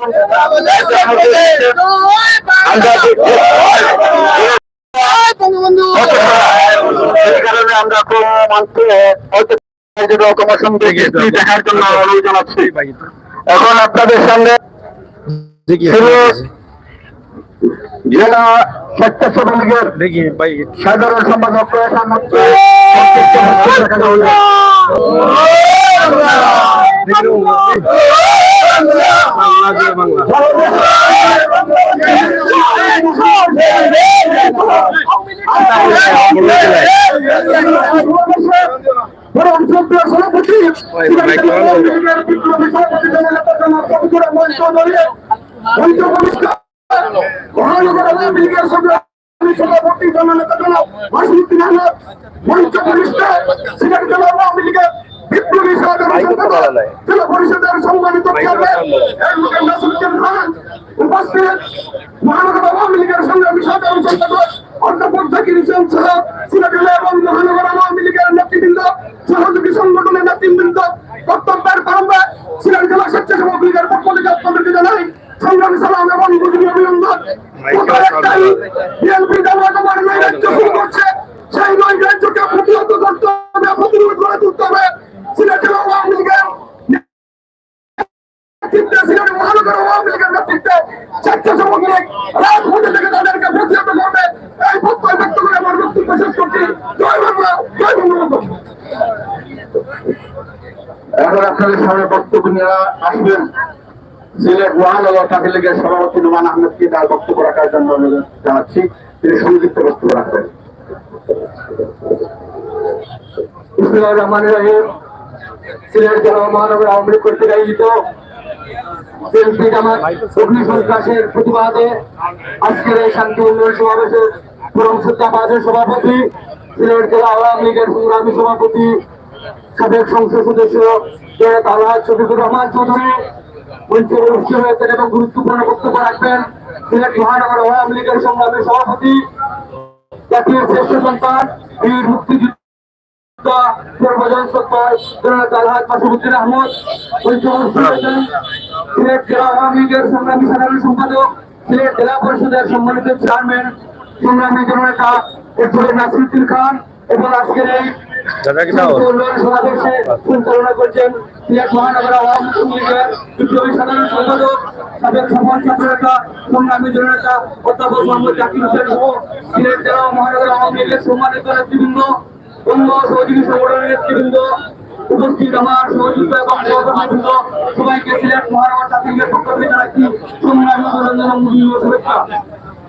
আমরা দেখার জন্য অনুরোধ জানাচ্ছি। এখন আপনাদের সামনে জেলা স্বেচ্ছাসেবক লীগের সাধারণ সম্পাদক মহানগর আওয়ামী লীগের সভাপতি জননেতা জনাব মাসুদ্দিন আহমেদ, মঞ্চ পরিষ্কার সিলেট জেলা আওয়ামী লীগের বিপ্লবী জেলা পরিষদের সম্মানিত নাসিরুদ্দিন খান উপস্থিত, মহানগর আওয়ামী লীগের সংগ্রামী সাধারণ সম্পাদক অধ্যাপক জাকির হোসেন সহ সিলেট জেলা এবং মহানগর আওয়ামী লীগের নেতৃবৃন্দ, সহযোগী সংগঠনের নেতৃবৃন্দ, বক্তব্যের প্রারম্ভে সিলেট জেলা স্বেচ্ছাসেবক লীগের পক্ষ থেকে আপনাদেরকে জানাই সংগ্রামী সালাম এবং অভিনন্দন। বিএনপি জামাত নৈরাজ্য শুরু করছে, সেই নৈরাজ্যকে প্রতিহত করতে হবে, প্রতিরোধ করে তুলতে হবে। সিলেট জেলা আওয়ামী লীগের নেতৃত্বে, সিলেট মহানগর আওয়ামী লীগের নেতৃত্বে স্বেচ্ছাসেবক লীগ রাজপথে থেকে তাদেরকে প্রতিহত করবে, এই প্রত্যয় ব্যক্ত করে আমার বক্তব্য শেষ করছি। জয় বাংলা, জয় বঙ্গবন্ধু। এখন আপনাদের সামনে বক্তব্য নিয়ে আসবেন সিলেট মহানগর ছাত্র লীগের সভাপতি নোমান আহমেদকে তার বক্তব্য রাখার জন্য অনুরোধ জানাচ্ছি। তিনি সংক্ষিপ্ত বক্তব্য রাখবেন। বিসমিল্লাহির রহমানির রহিম। সিলেট জেলা মহানগর আওয়ামী লীগ কর্তৃক আয়োজিত বিএনপি জামাত অগ্নিসন্ত্রাসের প্রতিবাদে আজকের এই শান্তি উন্নয়ন সমাবেশের পরম শ্রদ্ধাভাজন সভাপতি, সিলেট জেলা আওয়ামী লীগের সংগ্রামী সভাপতি, সাবেক সংসদ সদস্য জনাব আলহাজ শফিকুর রহমান চৌধুরী মঞ্চে উপস্থিত হয়েছেন এবং গুরুত্বপূর্ণ বক্তব্য রাখবেন সিলেট মহানগর আওয়ামী লীগের সংগ্রামী সভাপতি, জাতীয় শ্রেষ্ঠ সন্তান, বীর মুক্তিযোদ্ধা সর্বজন সত্তার জনাব আলহাজ মাসুদ্দিন আহমেদ মঞ্চে উপস্থিত হয়েছেন সিলেট জেলা আওয়ামী লীগের সংগ্রামী সাধারণ সম্পাদক, সিলেট জেলা পরিষদের সম্মানিত চেয়ারম্যান সংগ্রামী জননেতা নাসিরুদ্দিন খান এবং আজকের এই সমাবেশে পরিচালনা করছেন সিলেট মহানগর আওয়ামী লীগের বিপ্লবী সাধারণ সম্পাদক, সাবেক সফল ছাত্রনেতা সংগ্রামী জননেতা অধ্যাপক মোহাম্মদ জাকির হোসেন সহ সিলেট জেলা মহানগর আওয়ামী লীগের সম্মানিত নেতৃবৃন্দ, অন্য সহযোগী সংগঠনের নেতৃবৃন্দ, উপস্থিত আমার সহযোগিতা এবং সহকর্মীবৃন্দ, সবাইকে সিলেট মহানগর ছাত্র লীগের পক্ষ থেকে জানাচ্ছি সংগ্রামী অভিনন্দন এবং শুভেচ্ছা।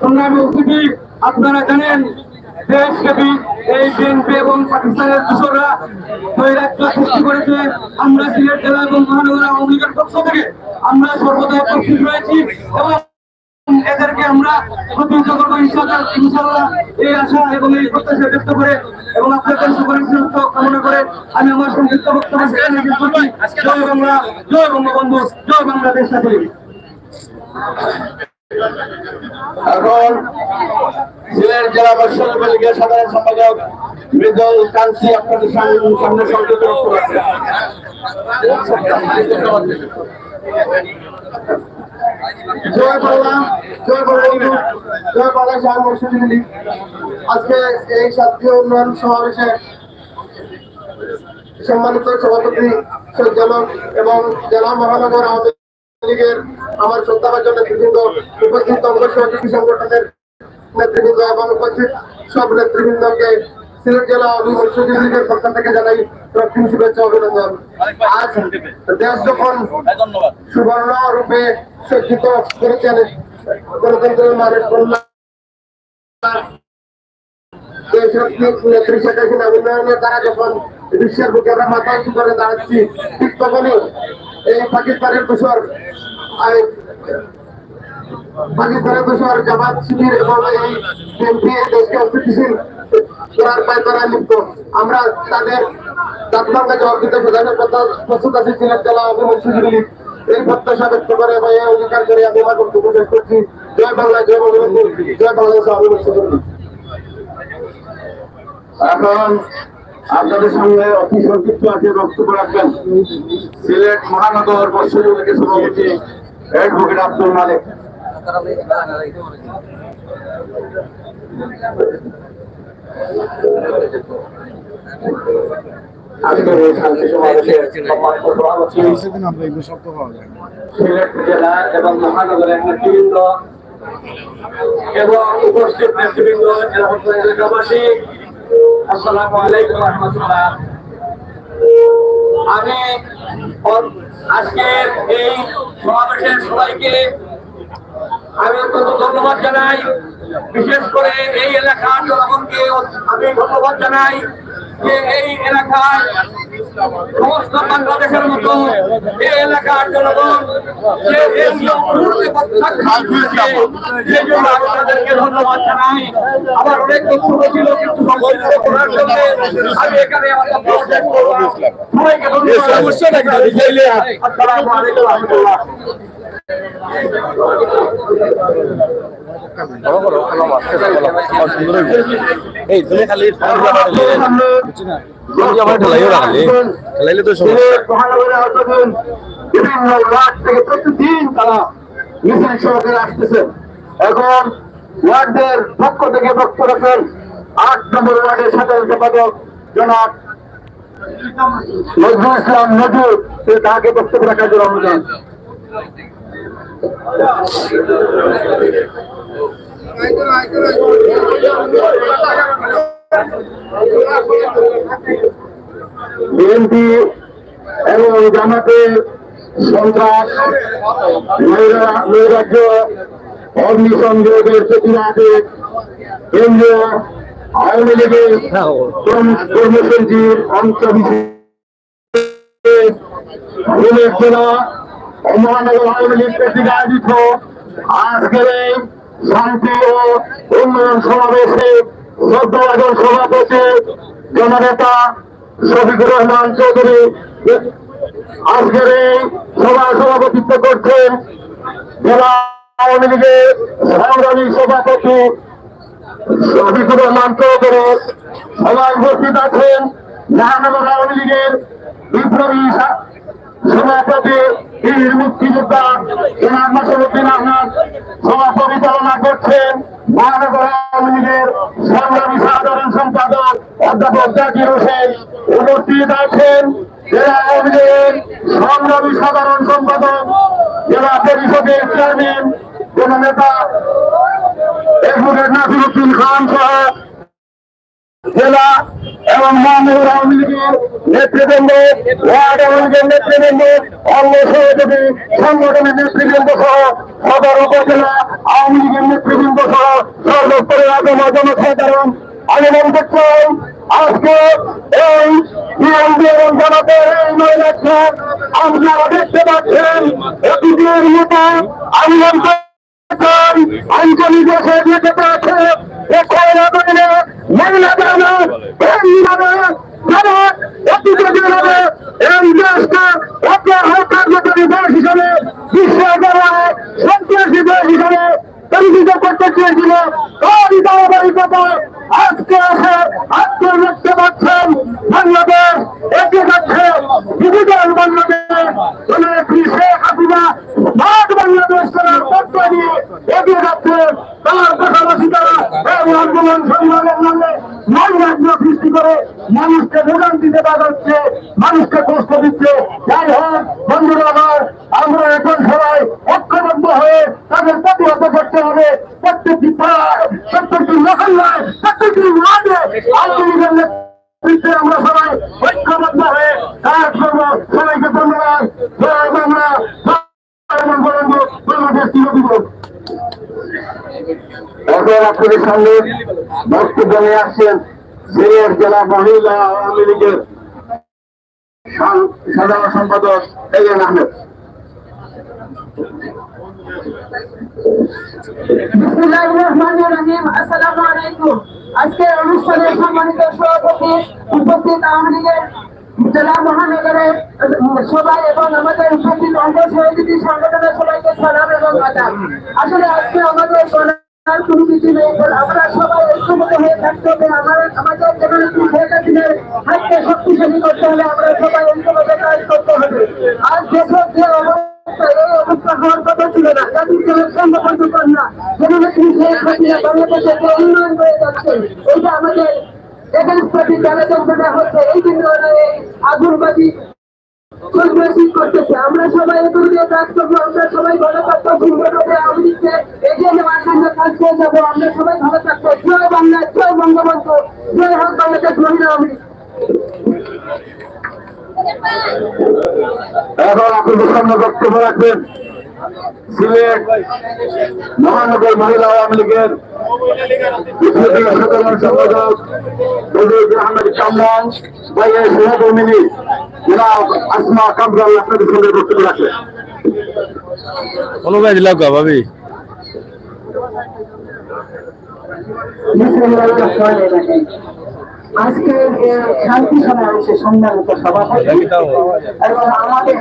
সংগ্রামী উপস্থিতি, আপনারা জানেন দেশব্যাপী এই বিএনপি এবং পাকিস্তানের দোসররা নৈরাজ্য সৃষ্টি করেছে। আমরা সিলেট জেলা এবং মহানগর আওয়ামী লীগের পক্ষ থেকে আমরা সর্বদা প্রস্তুত রয়েছি এবং এদেরকে আমরা প্রতিহত করবো ইনশাআল্লাহ, এই আশা এবং এই প্রত্যাশা ব্যক্ত করে এবং আপনাদের সকলের সুস্থ কামনা করে আমি আমার সংক্ষিপ্ত বক্তব্য সেখানে শেষ করছি। জয় বাংলা, জয় বঙ্গবন্ধু, জয় বাংলাদেশ। এখন সিলেট জেলা পরিষদ লীগের সাধারণ সম্পাদক মৃদুল কান্তি আপনাদের সামনে সংক্ষিপ্ত বক্তব্য রাখবেন। জয় বাংলা, জয় বঙ্গবন্ধু, জয় বাংলাদেশ আওয়ামী লীগ। আজকে এই জাতীয় উন্নয়ন সমাবেশে সম্মানিত সভাপতি সজ্জালক এবং জেলা মহানগর আওয়ামী লীগের আমার শ্রদ্ধাভাজন নেতৃবৃন্দ, উপস্থিত অঙ্গ সহযোগী সংগঠনের নেতৃবৃন্দ এবং উপস্থিত সব নেতৃবৃন্দকে সিলেট জেলা আওয়ামী লীগের পক্ষ থেকে জানাই রক্তিম শুভেচ্ছা অভিনন্দন। আজ দেশ যখন সুবর্ণ রূপে সজ্জিত করেছেন গণতন্ত্রের মানুষ কন্যা নেত্রী শেখ হাসিনা উন্নয়নের দ্বারা যখন বিশ্বের বুকে আমরা মাথা উঁচু করে দাঁড়াচ্ছি, ঠিক তখনই এই পাকিস্তানের দোসর জামাত শিবির এবং এই বিএনপি দেশকে অস্থিতিশীল করার পায়তারায় লিপ্ত। আমরা তাদের তাৎমাকে জবাব দিতে প্রস্তুত আছি সিলেট জেলা আওয়ামী লীগ। এই প্রত্যাশা ব্যক্ত করে এবং এই অঙ্গীকার করে আমি আমার বক্তব্য শেষ করছি। জয় বাংলা, জয় বঙ্গবন্ধু, জয় বাংলাদেশ আওয়ামী লীগ। এখন আপনাদের সামনে অতি সংক্ষিপ্ত আছে বক্তব্য রাখবেন সিলেট মহানগর পরিষদ লীগের সভাপতি অ্যাডভোকেট আব্দুল মালিক। আজকের এই শান্তি সমাবেশে সম্মানিত সভাপতি সিলেট জেলা এবং মহানগরের নেতৃবৃন্দ এবং উপস্থিত নেতৃবৃন্দ এলাকাবাসী, আসসালামু আলাইকুম ওয়া রাহমাতুল্লাহ। আমি আজকের এই সমাবেশের সবাইকে আমি অত্যন্ত ধন্যবাদ জানাই। বিশেষ করে এই এলাকার জনগণকে আমি ধন্যবাদ জানাই যে এই এলাকায় সমস্ত বাংলাদেশের মতো এই এলাকার জনগণ যে সেই জন্য আমি তাদেরকে ধন্যবাদ জানাই। আমার অনেক বক্তব্য ছিল, কিন্তু করার জন্য আমি এখানে আমার বক্তব্য শেষ করলাম। সবাইকে ধন্যবাদ। আসসালামু আলাইকুম ওয়া রাহমাতুল্লাহ। এই তুমি খালি ঠেলাইলে তো বিভিন্ন ওয়ার্ড থেকে প্রতিদিন তারা মিছিল সহকারে আসতেছে। এখন ওয়ার্ডের পক্ষ থেকে বক্তব্য রাখেন ৮ নম্বর ওয়ার্ডের সাধারণ সম্পাদক জনাব নজরুল ইসলাম নজরুল, তাকে বক্তব্য রাখার জন্য অনুরোধ। বিএনপি এবং জামাতের সন্ত্রাস নৈরাজ্য অগ্নিসংযোগের প্রতিবাদে কেন্দ্রীয় আওয়ামী লীগের কর্মসূচির অংশবিশেষ জেলা মহানগর আওয়ামী লীগ কর্তৃক আয়োজিত আজকের এই শান্তি ও উন্নয়ন সমাবেশে শ্রদ্ধাভাজন সভাপতি জননেতা শফিকুর রহমান চৌধুরী আজকের এই সভায় সভাপতিত্ব করছেন। জেলা আওয়ামী লীগের সংগ্রামী সভাপতি শফিকুর রহমান চৌধুরী, সভায় উপস্থিত আছেন মহানগর আওয়ামী লীগের বিপ্লবী সভাপতি বীর মুক্তিযোদ্ধা জনাব মাসুদ্দিন আহমদ, সভা পরিচালনা করছেন মহানগর আওয়ামী লীগের সংগ্রামী সাধারণ সম্পাদক অধ্যাপক জাকির হোসেন, উপস্থিত আছেন জেলা আওয়ামী লীগের সংগ্রামী সাধারণ সম্পাদক জেলা পরিষদের চেয়ারম্যান জননেতা অ্যাডভোকেট নাসিরউদ্দিন খান সহ জেলা এবং মহানগর আওয়ামী লীগের নেতৃবৃন্দ, ওয়ার্ড আওয়ামী লীগের নেতৃবৃন্দ, অঙ্গ সহযোগী সংগঠনের নেতৃবৃন্দ সহ সদর উপজেলা আওয়ামী লীগের নেতৃবৃন্দ সহ সর্বস্তরের জনসাধারণ, আমি মনে চাই আজকে এই বিএনপি এবং জামাতের এই নৈরাজ্য আপনারা দেখতে পাচ্ছেন। অতীতের মতো আমি মনে চাই আঞ্চলিক দেশে যেতে আছে মহিলা যারা অতীতে যেভাবে এই দেশকে কার্যকরী দেশ হিসাবে বিশ্ব সন্ত্রাসী দেশ হিসাবে পরিচিত করতে চেয়েছিল, তারই ধারাবাহিকতায় আজকে এসে আজকে দেখতে পাচ্ছেন বাংলাদেশ এগিয়ে যাচ্ছে ডিজিটাল বাংলাদেশ, শেখ হাসিনা ভাগ বাংলাদেশ করার তত্ত্ব নিয়ে এগিয়ে যাচ্ছে। তার পাশাপাশি তারা এই আন্দোলন সংগ্রামের নামে নৈরাজ্য সৃষ্টি করে মানুষকে ভোগান্তিতে বাজাচ্ছে, মানুষকে কষ্ট দিচ্ছে। যাই হোক বন্ধুরা আমার, আমরা এখন সবাই ঐক্যবদ্ধ হয়ে তাদের প্রতিহত করতে হবে। প্রত্যেকটি পাড়ায়, প্রত্যেকটি মহল্লায়, প্রত্যেকটি ওয়ার্ডে আওয়ামী লীগের নেতৃত্বে আমরা সবাই ঐক্যবদ্ধ হয়ে কাজ করব। সবাইকে ধন্যবাদ। জয় বাংলা, বাংলাদেশ দিবস। এখন আপনাদের সামনে বক্তব্য নিয়ে আসছেন সিলেট জেলা মহিলা আওয়ামী লীগের সাধারণ সম্পাদক এম আহমেদ। আসসালামু আলাইকুম। আজকে অনুষ্ঠানের সম্মানিত সভাপতি, উপস্থিত আওয়ামী লীগের জেলা মহানগরের সবাই এবং আমাদের উপস্থিত অঙ্গ সহযোগী সংগঠনের সবাইকে সালাম এবং আদাব। আসলে আজকে আমাদের কোনো কিছু নেই, আমরা সবাই ঐক্যবদ্ধ হয়ে থাকতে হবে। আমাদের জননেত্রী শেখ হাসিনার হাতকে শক্তিশালী করতে হলে আমরা সবাই ঐক্যবদ্ধ কাজ করতে হবে। আর দেশের যে এই অবস্থা হওয়ার কথা ছিল না, জাতির জন্য সম্ভব না। যেভাবে তিনি শেখ হাসিনা বাংলাদেশের যে উন্নয়ন করে যাচ্ছেন, এইটা আমাদের এগেন্স্ট প্রতি যারা যন্ত্রণা হচ্ছে, এই জন্য এই আগুনবাজি সন্ত্রাসী করতেছে। আমরা সবাই এগুলো কাজ করবো, আমরা সবাই ভালো থাকবো, সুন্দরভাবে আমাদেরকে এগিয়ে নেওয়ার জন্য কাজ করে যাবো। আমরা সবাই ভালো থাকবো। জয় বাংলা, জয় বঙ্গবন্ধু, জয় হোক বাংলাদেশ মহিলা আওয়ামী লীগ। এখন আপনাদের সামনে বক্তব্য রাখবেন সিলেট মহানগর মহিলা আওয়ামী লীগের সাধারণ সম্পাদক আহমেদ কামরান ভাইয়ের সহকর্মী জনাব আসমা কামরান আপনাদের সামনে বক্তব্য রাখবেন। অনুবাদ দিলাম ভাবি আজকে শান্তি সমাবেশে সম্মানিত সভাপতি এবং আমাদের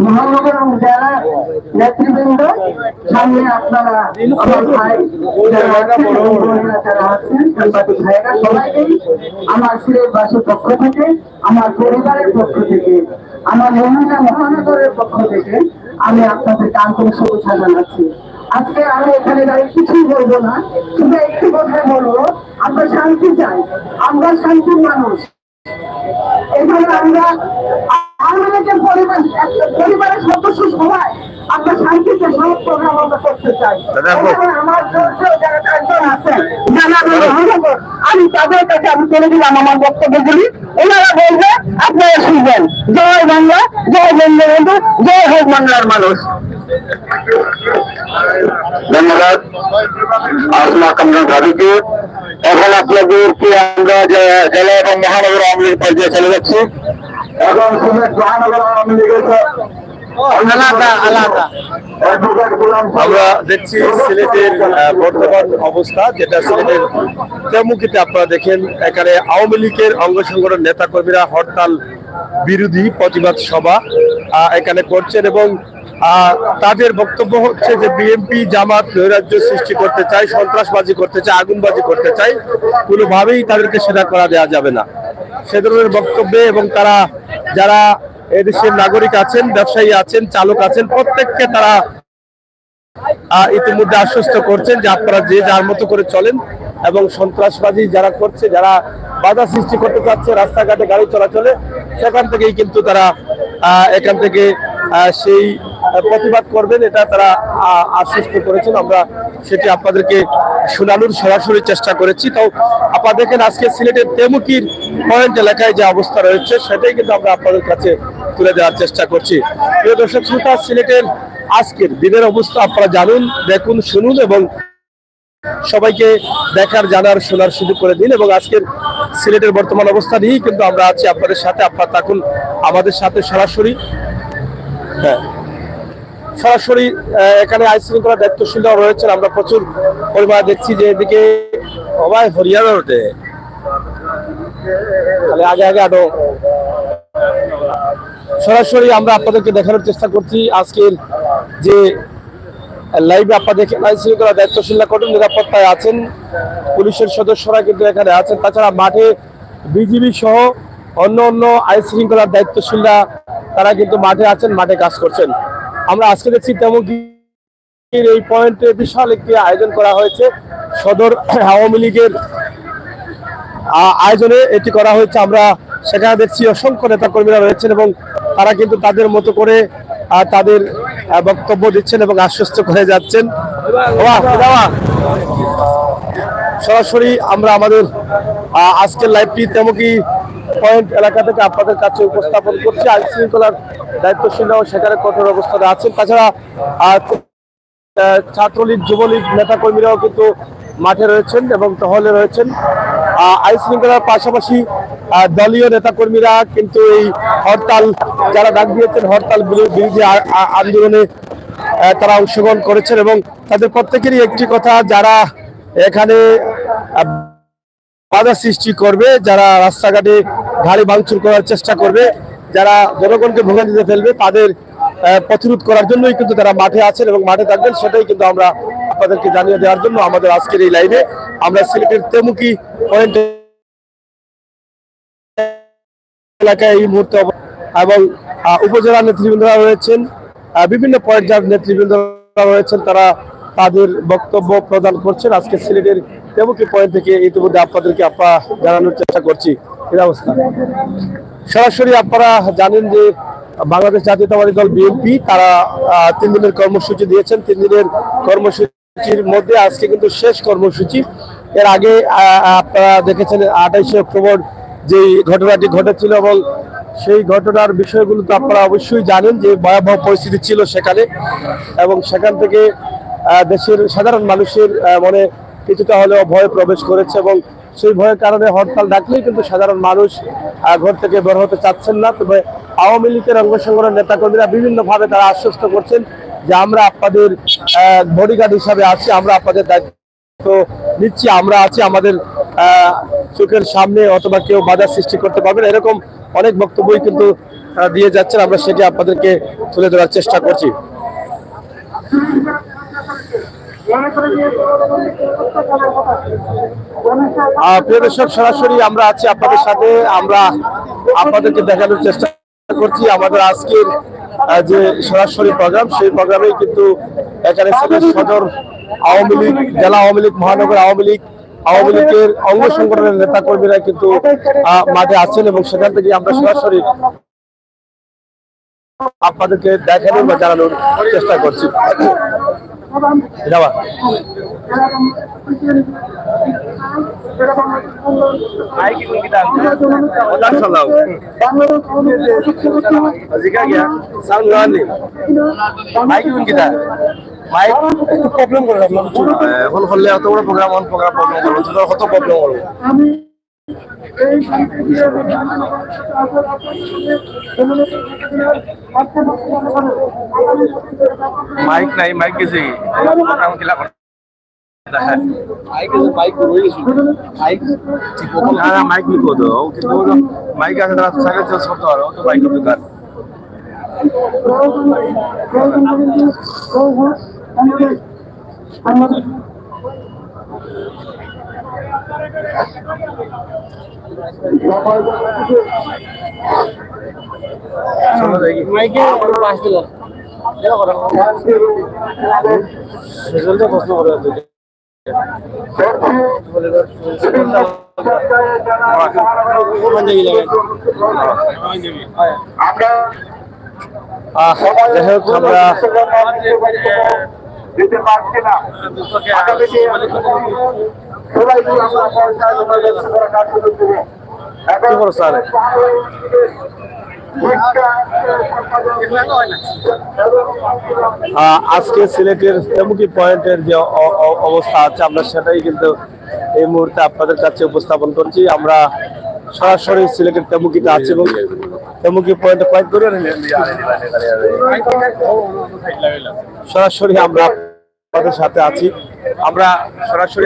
মহানগর জেলা নেতৃবৃন্দ, সামনে আপনারা আমার ভাই যারা আছেন সাংবাদিক ভাইয়েরা, সবাইকে আমার সিলেটবাসীর পক্ষ থেকে, আমার পরিবারের পক্ষ থেকে, আমার মহিলা মহানগরের পক্ষ থেকে আমি আপনাদেরকে আন্তরিক শুভেচ্ছা জানাচ্ছি। আজকে আমি এখানে দাঁড়িয়ে কিছুই বলবো না, শুধু একটি কথাই বলবো, আমরা শান্তি চাই, আমরা শান্তির মানুষ। এখানে আমরা আমাদের পরিবারের সদস্য সবাই আমরা শান্তিতে সব প্রোগ্রাম আমরা করতে চাই। আমার যারা চারজন আছেন আমি তাদের কাছে আমি চলে দিলাম আমার বক্তব্যগুলি, ওনারা বলবে আপনারা শুনবেন। জয় বাংলা, জয় বঙ্গবন্ধু, জয় হোক বাংলার মানুষ। ধন্যবাদ আসমা কামরান ভাবিকে। এখন আপনাদেরকে আমরা জেলা এবং মহানগর আওয়ামী লীগ পর্যায়ে চলে যাচ্ছি। এখন সিলেট মহানগর আওয়ামী লীগের আমরা দেখছি সিলেটের বর্তমান অবস্থা, যেটা সিলেটের তেমুকিতে আপনারা দেখেন, এখানে আওয়ামী লীগের অঙ্গ সংগঠন নেতা কর্মীরা হরতাল বিরোধী প্রতিবাদ সভা এখানে করছেন এবং তাদের বক্তব্য হচ্ছে যে বিএনপি জামাত নৈরাজ্য সৃষ্টি করতে চায়, সন্ত্রাসবাজি করতে চায়, আগুনবাজি করতে চায়, কোনোভাবেই তাদেরকে সেটা করা দেওয়া যাবে না, সে ধরনের বক্তব্যে। এবং তারা যারা এদেশের নাগরিক আছেন, ব্যবসায়ী আছেন, চালক আছেন, প্রত্যেককে তারা ইতিমধ্যে আশ্বস্ত করছেন যে আপনারা যে যার মতো করে চলেন এবং সন্ত্রাসবাদী যারা করছে, যারা বাধা সৃষ্টি করতে চাচ্ছে রাস্তাঘাটে গাড়ি চলাচলে, সেখান থেকেই কিন্তু তারা এখান থেকে সেই প্রতিবাদ করবেন, এটা তারা আশ্বস্ত করেছেন। আমরা সেটি আপনাদেরকে শোনানোর সরাসরি চেষ্টা করেছি। তো আপনারা দেখেন আজকে সিলেটের তেমুকির পয়েন্ট এলাকায় যে অবস্থা রয়েছে, সেটাই কিন্তু আমরা আপনাদের কাছে তুলে দেওয়ার চেষ্টা করছি। প্রিয় দর্শক শ্রোতা, সিলেটের আজকের দিনের অবস্থা আপনারা জানুন, দেখুন, শুনুন এবং সবাইকে দেখার, জানার, শোনার সুযোগ করে দিন। এবং আজকের সিলেটের বর্তমান অবস্থা নিয়েই কিন্তু আমরা আছি আপনাদের সাথে। আপনারা থাকুন আমাদের সাথে সরাসরি। হ্যাঁ, সরাসরি এখানে আইন শৃঙ্খলা দায়িত্বশীলরা রয়েছেন। আমরা প্রচুর পরিমাণে দেখছি যে এদিকে সবাই হরিয়ানা ওঠে, আগে আগে আরো সরাসরি আমরা আপনাদেরকে দেখানোর চেষ্টা করছি আজকের যে লাইভে। আপনারা দেখেন আইন শৃঙ্খলা দায়িত্বশীলরা কঠোর নিরাপত্তায় আছেন, পুলিশের সদস্যরা কিন্তু এখানে আছেন। তাছাড়া মাঠে বিজিবি সহ অন্য অন্য আইন শৃঙ্খলার দায়িত্বশীলরা তারা কিন্তু মাঠে আছেন, মাঠে কাজ করছেন। আমরা আজকে দেখছি তেমুকির এই পয়েন্টে বিশাল একটি আয়োজন করা হয়েছে, সদর আওয়ামী লীগের আয়োজনে এটি করা হয়েছে। আমরা সেখানে দেখছি অসংখ্য নেতাকর্মীরা রয়েছেন এবং তারা কিন্তু তাদের মতো করে তাদের বক্তব্য দিচ্ছেন এবং আশ্বস্ত করে যাচ্ছেন। সরাসরি আমরা আমাদের আজকের লাইভটি তেমুকি পয়েন্ট এলাকা থেকে আপনাদের কাছে উপস্থাপন করছি। আইন শৃঙ্খলার দায়িত্বশীলরাও সেখানে কঠোর অবস্থানে আছেন। তাছাড়া ছাত্রলীগ, যুবলীগ নেতাকর্মীরাও কিন্তু মাঠে রয়েছেন এবং টহলে রয়েছেন। আইন শৃঙ্খলার পাশাপাশি দলীয় নেতাকর্মীরা কিন্তু এই হরতাল যারা ডাক দিয়েছেন, হরতাল বিরোধী আন্দোলনে তারা অংশগ্রহণ করেছেন এবং তাদের প্রত্যেকেরই একটি কথা, যারা এখানে বাধা সৃষ্টি করবে, যারা রাস্তাঘাটে গাড়ি ভাঙচুর করার চেষ্টা করবে, যারা জনগণকে ভোগান্তিতে ফেলবে, তাদের প্রতিরোধ করার জন্যই কিন্তু তারা মাঠে আছেন এবং মাঠে থাকবেন। সেটাই কিন্তু আমরা আপনাদেরকে জানিয়ে দেওয়ার জন্য আমাদের আজকের এই লাইভে আমরা সিলেটের তেমুকি পয়েন্ট এলাকায় এই মুহূর্তে এবং উপজেলা নেতৃবৃন্দরা রয়েছেন, বিভিন্ন পর্যায়ের নেতৃবৃন্দ রয়েছেন, তারা তাদের বক্তব্য প্রদান করছেন। আজকে সিলেটের তেমুকি পয়েন্ট থেকে ইতিমধ্যে আপনাদেরকে জানানোর চেষ্টা করছি এই অবস্থা। সরাসরি আপনারা জানেন যে বাংলাদেশ জাতীয়তাবাদী দল বিএনপি তারা 3 দিনের কর্মসূচি দিয়েছেন। 3 দিনের কর্মসূচির মধ্যে আজকে কিন্তু শেষ কর্মসূচি। এর আগে আপনারা দেখেছেন 28শে অক্টোবর যেই ঘটনাটি ঘটেছিল, এবং সেই ঘটনার বিষয়গুলো তো আপনারা অবশ্যই জানেন যে ভয়াবহ পরিস্থিতি ছিল সেখানে, এবং সেখান থেকে দেশের সাধারণ মানুষের মনে কিছুটা হলেও ভয় প্রবেশ করেছে, এবং সেই ভয়ের কারণে হরতাল ডাকলেই কিন্তু সাধারণ মানুষ ঘর থেকে বের হতে চাচ্ছেন না। তবে আওয়ামী লীগের অঙ্গ সংগঠনের নেতাকর্মীরা বিভিন্নভাবে তারা আশ্বস্ত করছেন যে আমরা আপনাদের বডিগার্ড হিসাবে আছি, আমরা আপনাদের দায়িত্ব নিচ্ছি, আমরা আছি, আমাদের চোখের সামনে অথবা কেউ বাধা সৃষ্টি করতে পারবে না, এরকম অনেক বক্তব্যই কিন্তু দিয়ে যাচ্ছেন। আমরা সেটি আপনাদেরকে তুলে ধরার চেষ্টা করছি। প্রিয় দর্শক, সরাসরি আমরা আছি আপনাদের সাথে, আমরা আপনাদেরকে দেখানোর চেষ্টা করছি আমাদের আজকের যে সরাসরি প্রোগ্রাম, সেই প্রোগ্রামেই কিন্তু এখানে সিলেট সদর আওয়ামী লীগ, জেলা আওয়ামী লীগ, মহানগর আওয়ামী লীগের অঙ্গ সংগঠনের নেতা কর্মীরা কিন্তু মাঠে আছেন, এবং সেখান থেকে আমরা সরাসরি আপনাদেরকে দেখানোর বা জানানোর চেষ্টা করছি। প্রবলেম করে এখন হলে অত বড় প্রোগ্রাম প্রবলেম করবো, কত প্রবলেম করবো। মাইক নাই, মাইক গেছে মাইক নিকো তো মাইক আছে, তারা সাইকেল চেঞ্জ করতে পারো তো বাইক দোকান। প্রশ্ন করে দিতে পারছি না। সবাই আজকে সিলেটের তেমুকি পয়েন্টের যে অবস্থা আছে আমরা সেটাই কিন্তু এই মুহূর্তে আপনাদের কাছে উপস্থাপন করছি। আমরা সরাসরি সিলেটের তেমুকিতে আছি এবং তেমুকি পয়েন্টে পয়েন্ট করে সরাসরি আমরা আপনাদের সাথে আছি। আমরা সরাসরি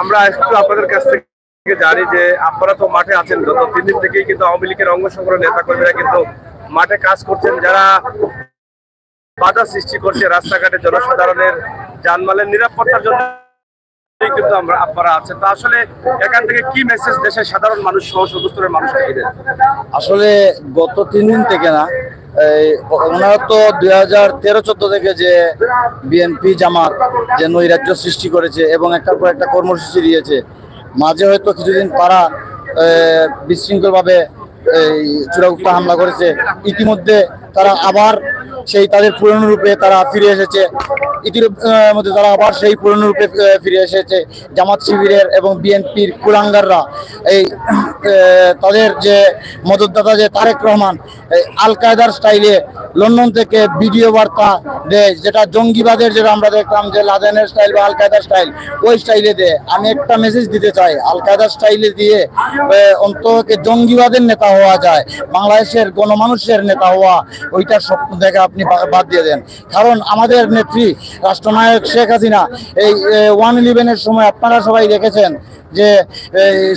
আমরা একটু আপনাদের কাছ থেকে জানি যে আপনারা তো মাঠে আছেন, গত 3 দিন থেকেই কিন্তু আওয়ামী লীগের অঙ্গ সংগঠন নেতা কর্মীরা কিন্তু মাঠে কাজ করছেন, যারা বাধা সৃষ্টি করছে রাস্তাঘাটে জনসাধারণের জানমালের নিরাপত্তার জন্য কিন্তু আপনারা আছেন। তো আসলে এখান থেকে কি মেসেজ দেশের সাধারণ মানুষ সহ সদস্যের মানুষকে দিবেন? আসলে গত 3 দিন থেকে না, ওনারা তো 2013-14 থেকে যে বিএনপি জামাত যে নৈরাজ্য সৃষ্টি করেছে এবং একটার পর একটা কর্মসূচি দিয়েছে, মাঝে হয়তো কিছুদিন তারা বিশৃঙ্খলভাবে চূড়াগুপ্ত হামলা করেছে, ইতিমধ্যে তারা আবার সেই তাদের পুরনো রূপে তারা ফিরে এসেছে। ইতিমধ্যে তারা আবার সেই পুরনো রূপে ফিরে এসেছে। জামাত শিবিরের এবং বিএনপির কুলাঙ্গাররা এই তাদের যে মদতদাতা যে তারেক রহমান আল কায়দার স্টাইলে লন্ডন থেকে ভিডিও বার্তা দেয়, যেটা জঙ্গিবাদের যেটা আমরা দেখতাম যে লাদেনের স্টাইল বা আল কায়দার স্টাইল, ওই স্টাইলে দেয়। আমি একটা মেসেজ দিতে চাই, আল কায়দার স্টাইলে দিয়ে অন্ততকে জঙ্গিবাদের নেতা হওয়া যায়, বাংলাদেশের গণমানুষের নেতা হওয়া ওইটার স্বপ্ন দেখে আপনি বাদ দিয়ে দেন। কারণ আমাদের নেত্রী রাষ্ট্রনায়ক শেখ হাসিনা এই 1/11-এর সময় আপনারা সবাই দেখেছেন যে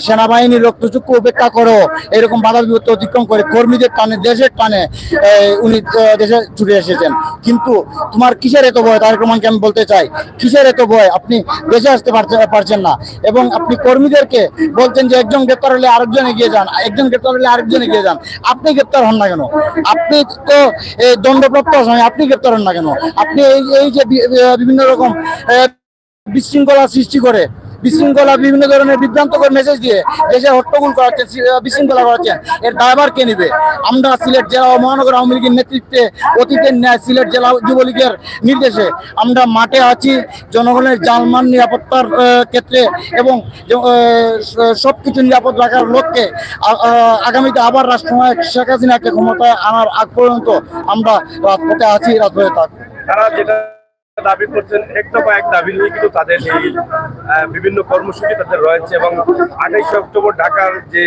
সেনাবাহিনীর রক্তচক্ষু উপেক্ষা করো, এরকম বাধা বিপত্তি অতিক্রম করে কর্মীদের টানে, দেশের টানে উনি দেশে ছুটে এসেছেন। কিন্তু তোমার কিসের এত ভয়? তারেক রহমানকে আমি বলতে চাই, কিসের এত ভয়? আপনি দেশে আসতে পারছেন না, এবং আপনি কর্মীদেরকে বলছেন যে একজন গ্রেপ্তার হলে আরেকজন এগিয়ে যান, একজন গ্রেপ্তার হলে আরেকজন এগিয়ে যান। আপনি গ্রেপ্তার হন না কেন? আপনি তো দণ্ডপ্রাপ্ত আসামি, আপনি গ্রেপ্তার হন না কেন? আপনি এই যে বিভিন্ন রকম বিশৃঙ্খলা সৃষ্টি করে, বিভিন্ন ধরনের বিভ্রান্তকর মেসেজ দিয়ে দেশে হট্টগোল করাচ্ছেন, বিশৃঙ্খলা করাচ্ছেন, এর দায়ভার কে নেবে? আমরা সিলেট জেলা ও মহানগর আওয়ামী লীগের নেতৃত্বে অতীতের ন্যায় সিলেট জেলা যুবলীগের নির্দেশে আমরা মাঠে আছি জনগণের জানমাল নিরাপত্তার ক্ষেত্রে, এবং সবকিছু নিরাপদ রাখার লক্ষ্যে আগামীতে আবার রাষ্ট্রনায়ক শেখ হাসিনাকে ক্ষমতায় আনার আগ পর্যন্ত আমরা রাজপথে আছি, রাজপথে থাকবো। তারা যেটা দাবি করছেন, একটা বা এক দাবি নিয়ে কিন্তু তাদের এই বিভিন্ন কর্মসূচি তাদের রয়েছে, এবং 28 অক্টোবর ঢাকার যে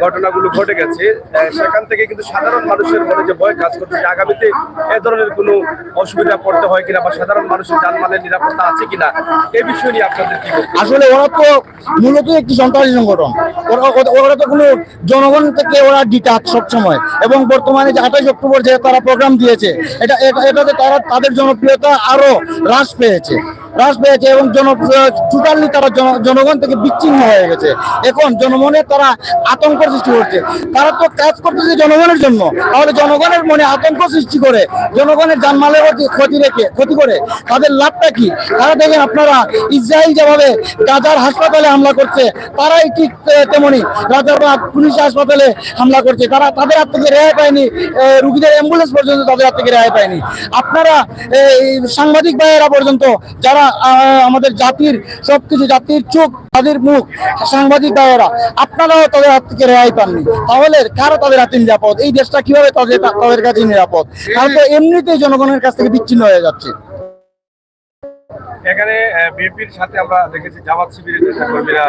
ঘটনাগুলো ঘটে গেছে সেখান থেকে কিন্তু সাধারণ মানুষের মনে যে ভয় কাজ করছে যে আগামীতে এ ধরনের কোনো অসুবিধা পড়তে হয় কিনা, বা সাধারণ মানুষের জানমালের নিরাপত্তা আছে কিনা, এই বিষয় নিয়ে আপনাদের কি বক্তব্য? আসলে ওরা তো মূলত একটি সন্ত্রাসী সংগঠন, ওরা তো কোনো জনগণ থেকে ওরা ডিটাচ সবসময়, এবং বর্তমানে যে 28 অক্টোবর যে তারা প্রোগ্রাম দিয়েছে, এটাতে তারা তাদের জনপ্রিয়তা আরো হ্রাস পেয়েছে, এবং টোটালি তারা জনগণ থেকে বিচ্ছিন্ন হয়ে গেছে। এখন জনমনে তারা আতঙ্ক সৃষ্টি করছে। তারা তো কাজ করতেছে জনগণের জন্য, তাহলে জনগণের মনে আতঙ্ক সৃষ্টি করে জনগণের জানমালের ক্ষতি করে তাদের লাভটা কি? তারা দেখেন, আপনারা ইসরায়েল যেভাবে গাজার হাসপাতালে হামলা করছে, তারাই ঠিক তেমনি রাজারবাগ পুলিশ হাসপাতালে হামলা করছে। তারা তাদের হাত থেকে রেহাই পায়নি, রুগীদের অ্যাম্বুলেন্স পর্যন্ত তাদের হাত থেকে রেহাই পায়নি। আপনারা সাংবাদিক ভাইয়েরা পর্যন্ত, যারা আমাদের জাতির সবকিছু, জাতির চোখ, জাতির মুখ, সাংবাদিক ভাইয়েরা, আপনারাও তাদের হাত থেকে রেহাই পাননি। তাহলে কারা তাদের হাতে নিরাপদ? এই দেশটা কিভাবে তাদের কাছে নিরাপদ? কারণ তো এমনিতেই জনগণের কাছ থেকে বিচ্ছিন্ন হয়ে যাচ্ছে। এখানে বিএনপির সাথে আমরা দেখেছি জামাত শিবিরের নেতাকর্মীরা,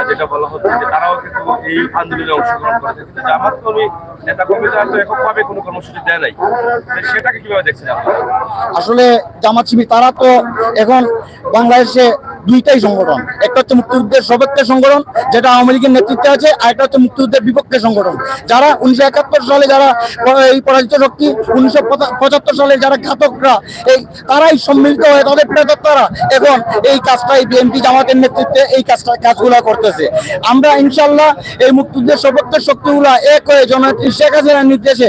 যেটা বলা হচ্ছে যে তারাও কিন্তু এই আন্দোলনে অংশগ্রহণ করেছে, কিন্তু জামাত কর্মী নেতাকর্মীরা তো এককভাবে কোনো কর্মসূচি দেয় নাই, সেটাকে কিভাবে দেখছেন আপনারা? আসলে জামাত শিবির তারা তো এখন বাংলাদেশে দুইটাই সংগঠন, একটা হচ্ছে মুক্তিযুদ্ধের সপক্ষে সংগঠন যেটা আওয়ামী লীগের নেতৃত্বে আছে, আর একটা হচ্ছে মুক্তিযুদ্ধের বিপক্ষে সংগঠন। যারা 1971 সালে যারা এই পরাজিত শক্তি, 1975 সালে যারা ঘাতকরা, তারাই সম্মিলিত হয়ে তাদের প্রেতাত্মারা এখন এই কাজটাই বিএনপি জামাতের নেতৃত্বে এই কাজগুলা করতেছে। আমরা ইনশাল্লাহ এই মুক্তিযুদ্ধের সপক্ষে শক্তিগুলা এক হয়ে জননেত্রী শেখ হাসিনার নির্দেশে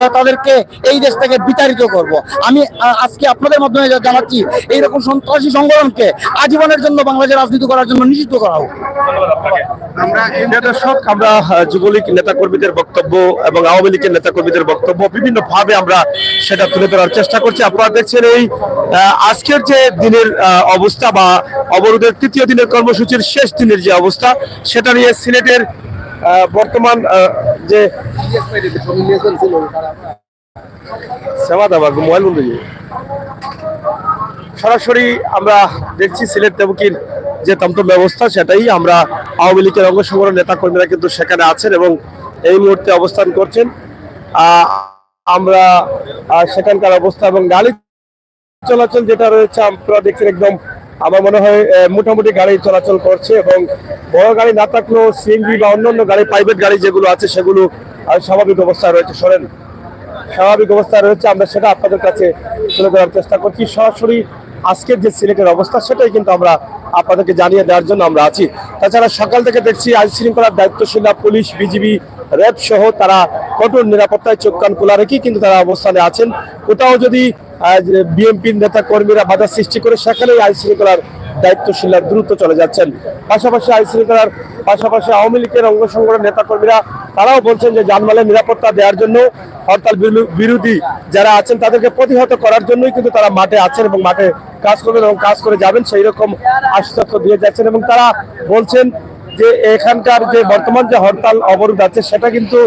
তাদেরকে এই দেশ থেকে বিতাড়িত করব। আমি আজকে আপনাদের মাধ্যমে জানাচ্ছি, এইরকম সন্ত্রাসী সংগঠনকে আজীবনের জন্য বাংলাদেশের রাজনীতি করার জন্য নিষিদ্ধ করা হোক। আমরা যুবলীগ নেতাকর্মীদের বক্তব্য এবং আওয়ামী লীগের নেতাকর্মীদের বক্তব্য বিভিন্ন ভাবে আমরা সেটা তুলে ধরার চেষ্টা করছি। আপনারা দেখছেন এই আজকের যে দিনের অবস্থা, বা অবরোধের তৃতীয় দিনের কর্মসূচির শেষ দিনের যে অবস্থা, সেটা নিয়ে সিলেটের বর্তমান যে সরাসরি আমরা দেখছি সিলেট তেবুকির যে তন্ত্র ব্যবস্থা, সেটাই আমরা আওয়ামী লীগের অঙ্গ সংগঠন নেতা কর্মীরা কিন্তু সেখানে আছেন এবং এই মুহূর্তে অবস্থান করছেন। আমরা সেখানকার অবস্থা এবং গাড়ি চলাচল যেটা রয়েছে আপনারা দেখছেন, একদম আমার মনে হয় মোটামুটি গাড়ি চলাচল করছে, এবং বড় গাড়ি না থাকলেও সিএনজি বা অন্যান্য গাড়ি, প্রাইভেট গাড়ি যেগুলো আছে সেগুলো স্বাভাবিক অবস্থায় রয়েছে, স্বাভাবিক অবস্থায় রয়েছে। আমরা সেটা আপনাদের কাছে তুলে ধরার চেষ্টা করছি। সরাসরি আজকের যে সিলেটের অবস্থা সেটাই কিন্তু আমরা আপনাদেরকে জানিয়ে দেওয়ার জন্য আমরা আছি। তাছাড়া সকাল থেকে দেখছি আইন শৃঙ্খলার দায়িত্বশীল পুলিশ, বিজিবি, র্যাব সহ তারা কঠোর নিরাপত্তায় চোখ কান খোলা রেখে কিন্তু তারা অবস্থানে আছেন। কোথাও যদি বিএনপির নেতা কর্মীরা বাধা সৃষ্টি করে, সেখানেই আইন শৃঙ্খলার দায়িত্বশীলরা দ্রুত চলে যাচ্ছেন। পাশাপাশি আইন শৃঙ্খলার পাশাপাশি আওয়ামী লীগের অঙ্গ সংগঠনের নেতা কর্মীরা তারাও বলছেন যে জানমালের নিরাপত্তা দেওয়ার জন্য, হরতাল বিরোধী যারা আছেন তাদেরকে প্রতিহত করার জন্যই কিন্তু তারা মাঠে আছেন এবং মাঠে কাজ করবেন এবং কাজ করে যাবেন, সেই রকম আশ্বাস দিয়ে যাচ্ছেন। এবং তারা বলছেন যে এখানকার যে বর্তমান যে হরতাল অবরোধ আছে সেটা কিন্তু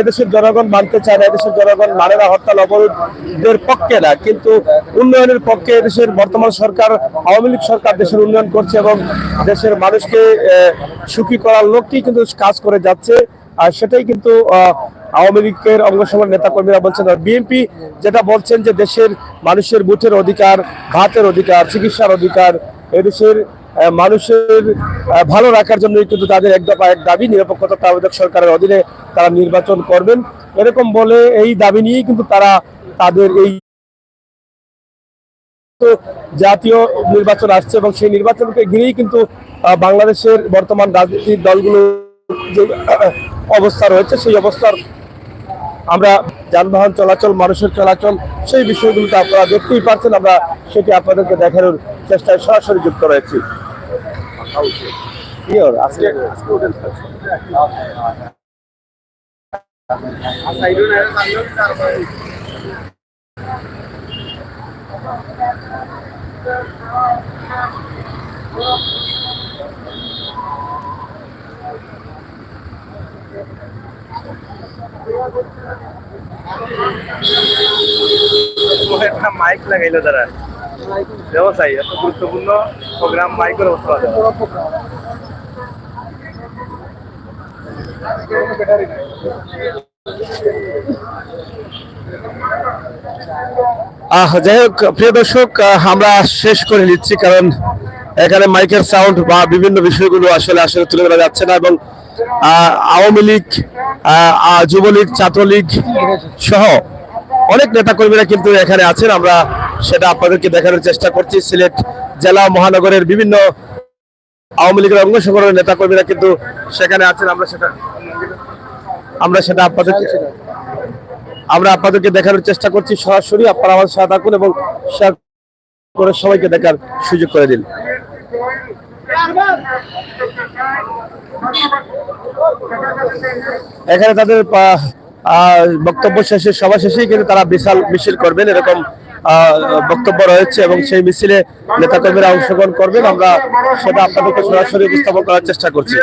এদেশের জনগণ মানতে চায় না, এদেশের জনগণ মানে না হরতাল অবরোধের পক্ষে না, কিন্তু উন্নয়নের পক্ষে এদেশের বর্তমান সরকার, আওয়ামী লীগ সরকার দেশের উন্নয়ন করছে এবং দেশের মানুষকে সুখী করার লক্ষ্যেই কিন্তু কাজ করে যাচ্ছে। আর সেটাই কিন্তু আওয়ামী লীগের অঙ্গ সংগঠনের নেতা কর্মীরা বলছেন। আর বিএনপি যেটা বলছেন যে দেশের মানুষের বুথের অধিকার, ভাতের অধিকার, চিকিৎসার অধিকার, এদেশের মানুষের ভালো রাখার জন্য কিন্তু তাদের এক দফা এক দাবি, নিরপেক্ষতা তত্ত্বাবধায়ক সরকারের অধীনে তারা নির্বাচন করবেন এরকম বলে এই দাবি নিয়েই কিন্তু তারা তাদের এই জাতীয় নির্বাচন আসছে এবং সেই নির্বাচনকে ঘিরেই কিন্তু বাংলাদেশের বর্তমান রাজনৈতিক দলগুলোর যে অবস্থা রয়েছে সেই অবস্থার আমরা যানবাহন চলাচল, মানুষের চলাচল, সেই বিষয়গুলোতে আপনারা দেখতেই পাচ্ছেন। আমরা সেটি আপনাদেরকে দেখানোর চেষ্টায় সরাসরি যুক্ত রয়েছি। মাইক লাগাইলো তারা ব্যবসায়ী, এত গুরুত্বপূর্ণ প্রোগ্রাম মাইকের অবস্থা যাই হোক প্রিয় দর্শক, আমরা শেষ করে নিচ্ছি কারণ এখানে মাইকের সাউন্ড বা বিভিন্ন বিষয়গুলো আসলে তুলে ধরা যাচ্ছে না এবং আওয়ামী লীগ, যুবলীগ, ছাত্রলীগ সহ অনেক নেতাকর্মীরা কিন্তু এখানে আছেন। আমরা সেটা আপনাদেরকে দেখানোর চেষ্টা করছি। সিলেট জেলা মহানগরের বিভিন্ন আওয়ামী লীগের অঙ্গ সংগঠনের নেতাকর্মীরা কিন্তু সেখানে আছেন। আমরা সেটা আপনাদেরকে দেখানোর চেষ্টা করছি সরাসরি। আপনারা আমাদের সাথে থাকুন এবং শেয়ার করে সবাইকে দেখার সুযোগ করে দিন। এখানে তাদের বক্তব্য শেষে, সভা শেষেই কিন্তু তারা বিশাল মিছিল করবেন এরকম বক্তব্য রয়েছে এবং সেই মিছিলে নেতাকর্মীরা অংশগ্রহণ করবেন। আমরা সেটা আপনাদেরকে সরাসরি উপস্থাপন করার চেষ্টা করছি।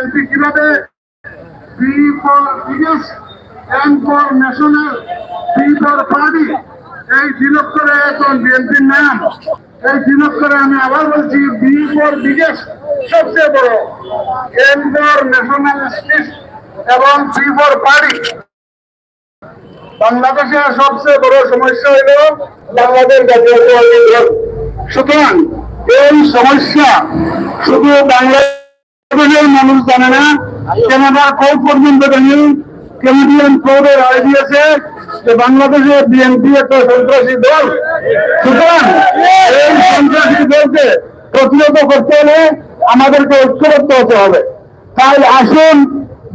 এই দিনক্ষরে এখন বিএনপির নাম, এই দিনক্ষরে আমি আবার বলছি, বি ফর বিগেস্ট, সবচেয়ে বড়, এন ফর ন্যাশনালিস্ট এবং পি ফর পার্টি। বাংলাদেশের সবচেয়ে বড় সমস্যা হইল বাংলাদেশ জাতীয়তাবাদী দল। সুতরাং এই সমস্যা শুধু বাংলাদেশের মানুষ জানে না, কেনাডার কোর্ট পর্যন্ত জানি, কেনেডিয়ান কোর্টে রায় দিয়েছে যে বাংলাদেশে বিএনপি একটা সন্ত্রাসী দল। সুতরাং এই সন্ত্রাসী দলকে প্রতিহত করতে হলে আমাদেরকে ঐক্যবদ্ধ হতে হবে। তাই আসুন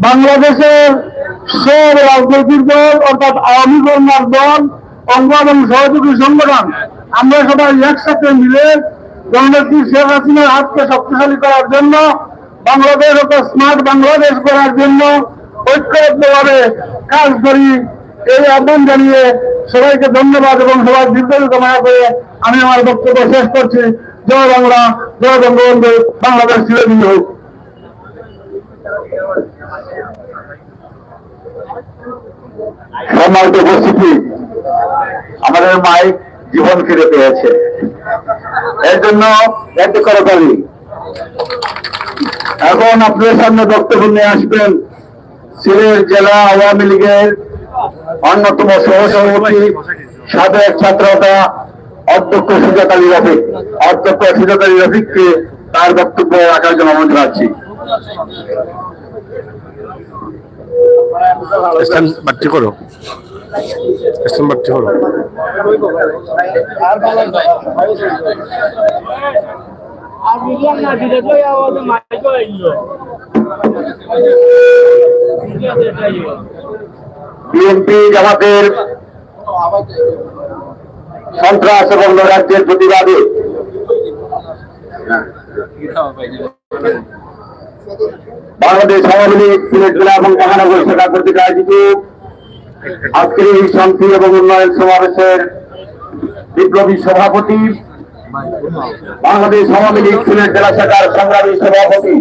বাংলাদেশের সব রাজনৈতিক দল অর্থাৎ আওয়ামী কর্মীর দল, অঙ্গ এবং সহযোগী সংগঠন আমরা সবাই একসাথে মিলে জননেত্রী শেখ হাসিনার হাতকে শক্তিশালী করার জন্য, বাংলাদেশ একটা স্মার্ট বাংলাদেশ করার জন্য ঐক্যবদ্ধভাবে কাজ করি। এই আহ্বান জানিয়ে সবাইকে ধন্যবাদ এবং সবার দীর্ঘায়ু কামনা করে আমি আমার বক্তব্য শেষ করছি। জয় বাংলা, জয় বঙ্গবন্ধু, বাংলাদেশ চিরদিন হোক। সম্মানিত উপস্থিতি, আমাদের মাইক জীবন ফিরে পেয়েছে, এর জন্য এত করতালি। এখন আপনাদের সামনে বক্তব্য নিয়ে আসবেন সিলেট জেলা আওয়ামী লীগের অন্যতম সহসভাপতি, সাবেক ছাত্রতা অধ্যক্ষ সুজাত আলী রফিক। অধ্যক্ষ সুজাত আলী রফিককে তার বক্তব্য রাখার জন্য অনুরোধ জানাচ্ছি। বিএনপি জামাতের সন্ত্রাস এবং রাজ্যের প্রতিবাদে বাংলাদেশ আওয়ামী লীগ সিলেট জেলা এবং মহানগর শাখা কর্তৃক আয়োজিত আজকের এই শান্তি এবং উন্নয়ন সমাবেশের বিপ্লবী সভাপতি, বাংলাদেশ আওয়ামী লীগ সিলেট জেলা শাখার সংগ্রামী সভাপতি,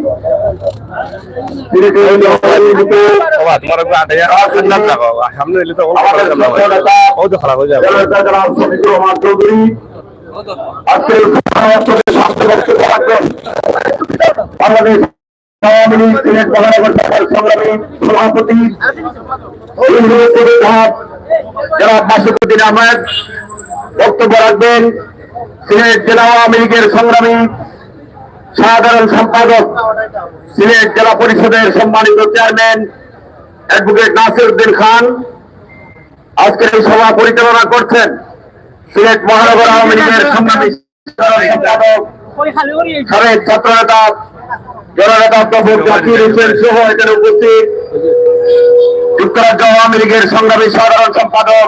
বাংলাদেশ আওয়ামী লীগ সিলেট মহানগর শাখার সংগ্রামী সভাপতি জনাব মাসুদুদ্দিন আহমেদ বক্তব্য রাখবেন। সিলেট জেলা আওয়ামী লীগের সংগ্রামী সাধারণ সম্পাদক সিলেট জেলা পরিষদের সম্মানিত চেয়ারম্যান অ্যাডভোকেট নাসির উদ্দিন খান আজকের এই সভা পরিচালনা করছেন। সিলেট মহানগর আওয়ামী লীগের সংগ্রামী সাধারণ সম্পাদক সাবেক ছাত্রনেতা জননেতা অধ্যাপক জাকির হোসেন সহ এখানে উপস্থিত যুক্তরাজ্য আওয়ামী লীগের সংগ্রামী সাধারণ সম্পাদক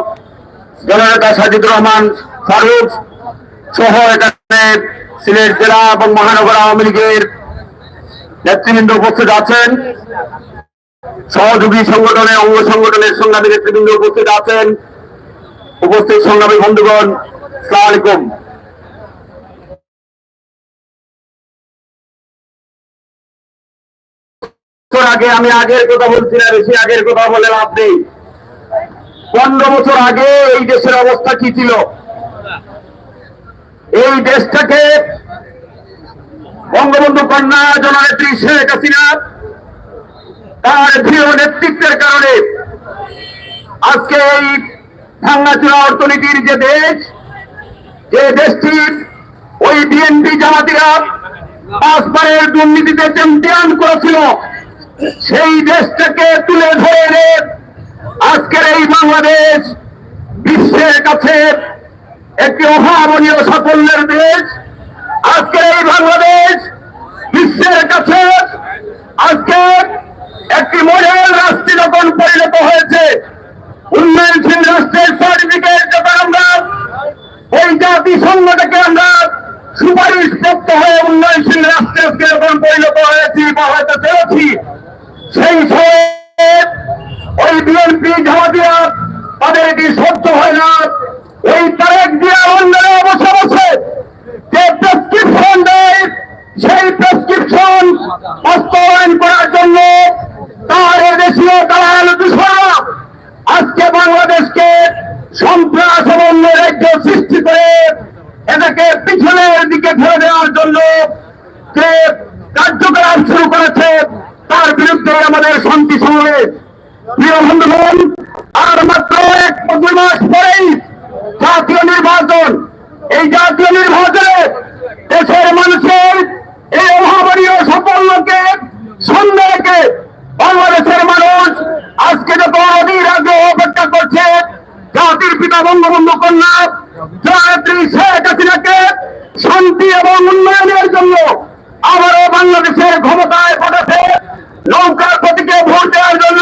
জননেতা সাজিদুর রহমান ফারুক সহ এখানে সিলেট জেলা এবং মহানগর আওয়ামী লীগের নেতৃবৃন্দ উপস্থিত আছেন। সহযোগী সংগঠনের অঙ্গ সংগঠনের সংগ্রামী নেতৃবৃন্দ উপস্থিত আছেন। উপস্থিত সংগ্রামী বন্ধুগণ, আসসালামু আলাইকুম। আগে আমি আগের কথা বলছি না, বেশি আগের কথা বলে লাভ নেই। 15 বছর আগে এই দেশের অবস্থা কি ছিল? এই দেশটাকে বঙ্গবন্ধু কন্যা জননেত্রী শেখ হাসিনা তার দৃঢ় নেতৃত্বের কারণে আজকে এই ভাঙাচোরা অর্থনীতির যে দেশ, যে দেশটির ওই বিএনপি জামাতিরা 5 বারের দুর্নীতিতে চ্যাম্পিয়ন করেছিল, সেই দেশটাকে তুলে ধরে এনে আজকের এই বাংলাদেশ বিশ্বের কাছে একটি অভাবনীয় সাফল্যের দেশ। আজকের এই বাংলাদেশ বিশ্বের কাছে আজকে একটি মডেল রাষ্ট্রে যখন পরিণত হয়েছে, উন্নয়নশীল রাষ্ট্রের সার্টিফিকেট যখন আমরা ওই জাতিসংঘটাকে আমরা সুপারিশ প্রাপ্ত হয়ে উন্নয়নশীল রাষ্ট্রে যখন পরিণত হয়েছি বা হয়তো পেয়েছি, সেই সময়ে ওই বিএনপি জামাতিয়া তাদের এটি সহ্য হয় না। ওই তারেক জিয়া লন্ডনে বসে বসে যে প্রেসক্রিপশন দেয়, সেই প্রেসক্রিপশন বাস্তবায়ন করার জন্য তার দেশীয় দালাল দূষণা আজকে বাংলাদেশকে সন্ত্রাস এবং নৈরাজ্য সৃষ্টি করে এটাকে পিছনের দিকে ঠেলে দেওয়ার জন্য যে কার্যকলাপ শুরু করেছে, তার বিরুদ্ধে আমাদের শান্তি সমাবেশ। প্রিয় বন্ধুগণ, আর মাত্র 1-2 মাস পরেই জাতীয় নির্বাচন। এই জাতীয় নির্বাচনে দেশের মানুষের এই অভাবনীয় সাফল্যকে সামনে রেখে বাংলাদেশের মানুষ আজকে যত অধীর আগ্রহ অপেক্ষা করছে জাতির পিতা বঙ্গবন্ধু কন্যা জননেত্রী শেখ হাসিনাকে শান্তি এবং উন্নয়নের জন্য আবারও বাংলাদেশের ক্ষমতায় পাঠাতে নৌকার প্রতীকে ভোট দেওয়ার জন্য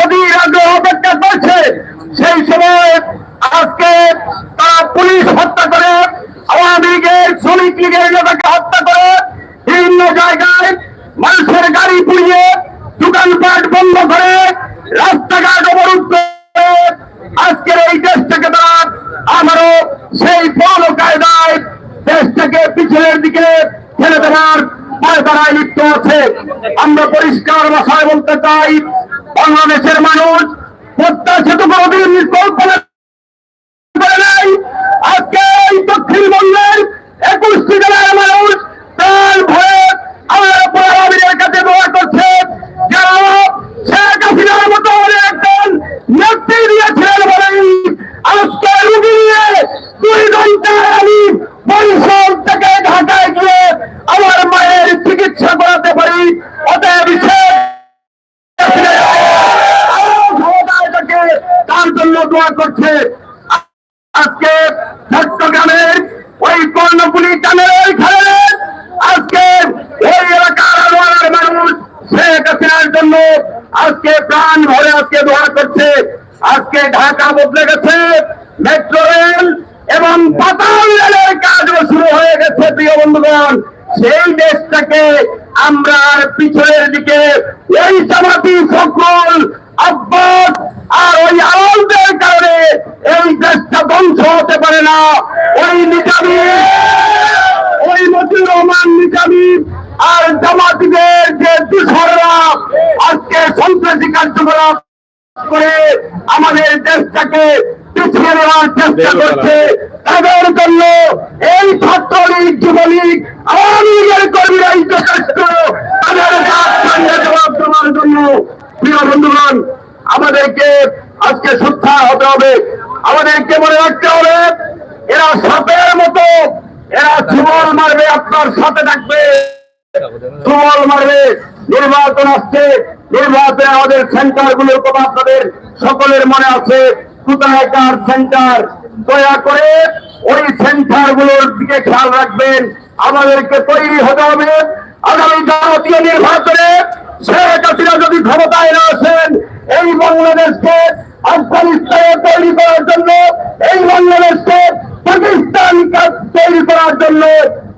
অধীর আগ্রহ অপেক্ষা করছে। সেই সময় আজকে তারা পুলিশ হত্যা করে, আওয়ামী লীগের শ্রমিক লীগের নেতাকে হত্যা করে, বিভিন্ন জায়গায় মানুষের গাড়ি পুড়িয়ে, দোকানপাট বন্ধ করে, রাস্তাঘাট অবরোধ করে আজকের এই দেশটাকে তারা আমারও সেই পুরনো কায়দায় দেশটাকে পিছনের দিকে ঠেলে দেওয়ার পায়তারায় লিপ্ত আছে। আমরা পরিষ্কার ভাষায় বলতে চাই, বাংলাদেশের মানুষ প্রত্যাশিত কোনদিন কল্পনা করে নাই। আজকে এই দক্ষিণবঙ্গের 21টি জেলার মানুষ তার ভয়ে আমার আওয়ামীদের কাছে দোয়া করছে, যারা শেখ হাসিনার মতো একজন নেত্রী দিয়েছিলেন বলেই আজকে রুগী নিয়ে 2 ঘন্টায় আমি বরিশাল থেকে ঢাকায় গিয়ে আমার মায়ের চিকিৎসা করাতে পারি। অতএব তার জন্য দোয়া করছে। আজকে চট্টগ্রামের ওই কর্ণফুলী টানেলের খেলে আজকে ওই এলাকার মানুষ শেখ হাসিনার জন্য আজকে প্রাণ ভরে আজকে দোয়া করছে। আজকে ঢাকা বদলে গেছে, মেট্রো রেল এবং পাতাল রেলের কাজও শুরু হয়ে গেছে। প্রিয় বন্ধুগণ, সেই দেশটাকে আমরা পিছনের দিকে ওই জামাতি সকল আব্বাস আর ওই আওয়ামদের কারণে এই দেশটা ধ্বংস হতে পারে না। ওই নিজামী, ওই মতিউর রহমান নিজামী আর জামাতিদের যে দূষণরা আজকে সন্ত্রাসী কার্যকলাপ করে আমাদের দেশটাকে পিছিয়ে নেওয়ার চেষ্টা করছে, তাদের জন্য এই ছাত্রলীগ, যুবলীগ, আওয়ামী লীগের কর্মীরাই যথেষ্ট তাদের জবাব দেওয়ার জন্য। প্রিয় বন্ধুগণ, আমাদেরকে আজকে সোচ্চার হতে হবে, আমাদেরকে মনে রাখতে হবে এরা সাপের মতো, এরা জীবন মারবে, আপনার সাথে থাকবে। তুমুল মারবে। নির্বাচন আসছে, নির্বাচনে আমাদের সেন্টার গুলোর কথা আপনাদের সকলের মনে আছে। কোথায় কার সেন্টার, দয়া করে ওই সেন্টার গুলোর দিকে খেয়াল রাখবেন। আমাদেরকে তৈরি হতে হবে আগামী জাতীয় নির্বাচনে শেখ হাসিনা যদি ক্ষমতায় না আসেন, এই বাংলাদেশকে আফগানিস্তানে তৈরি করার জন্য, এই বাংলাদেশকে পাকিস্তান তৈরি করার জন্য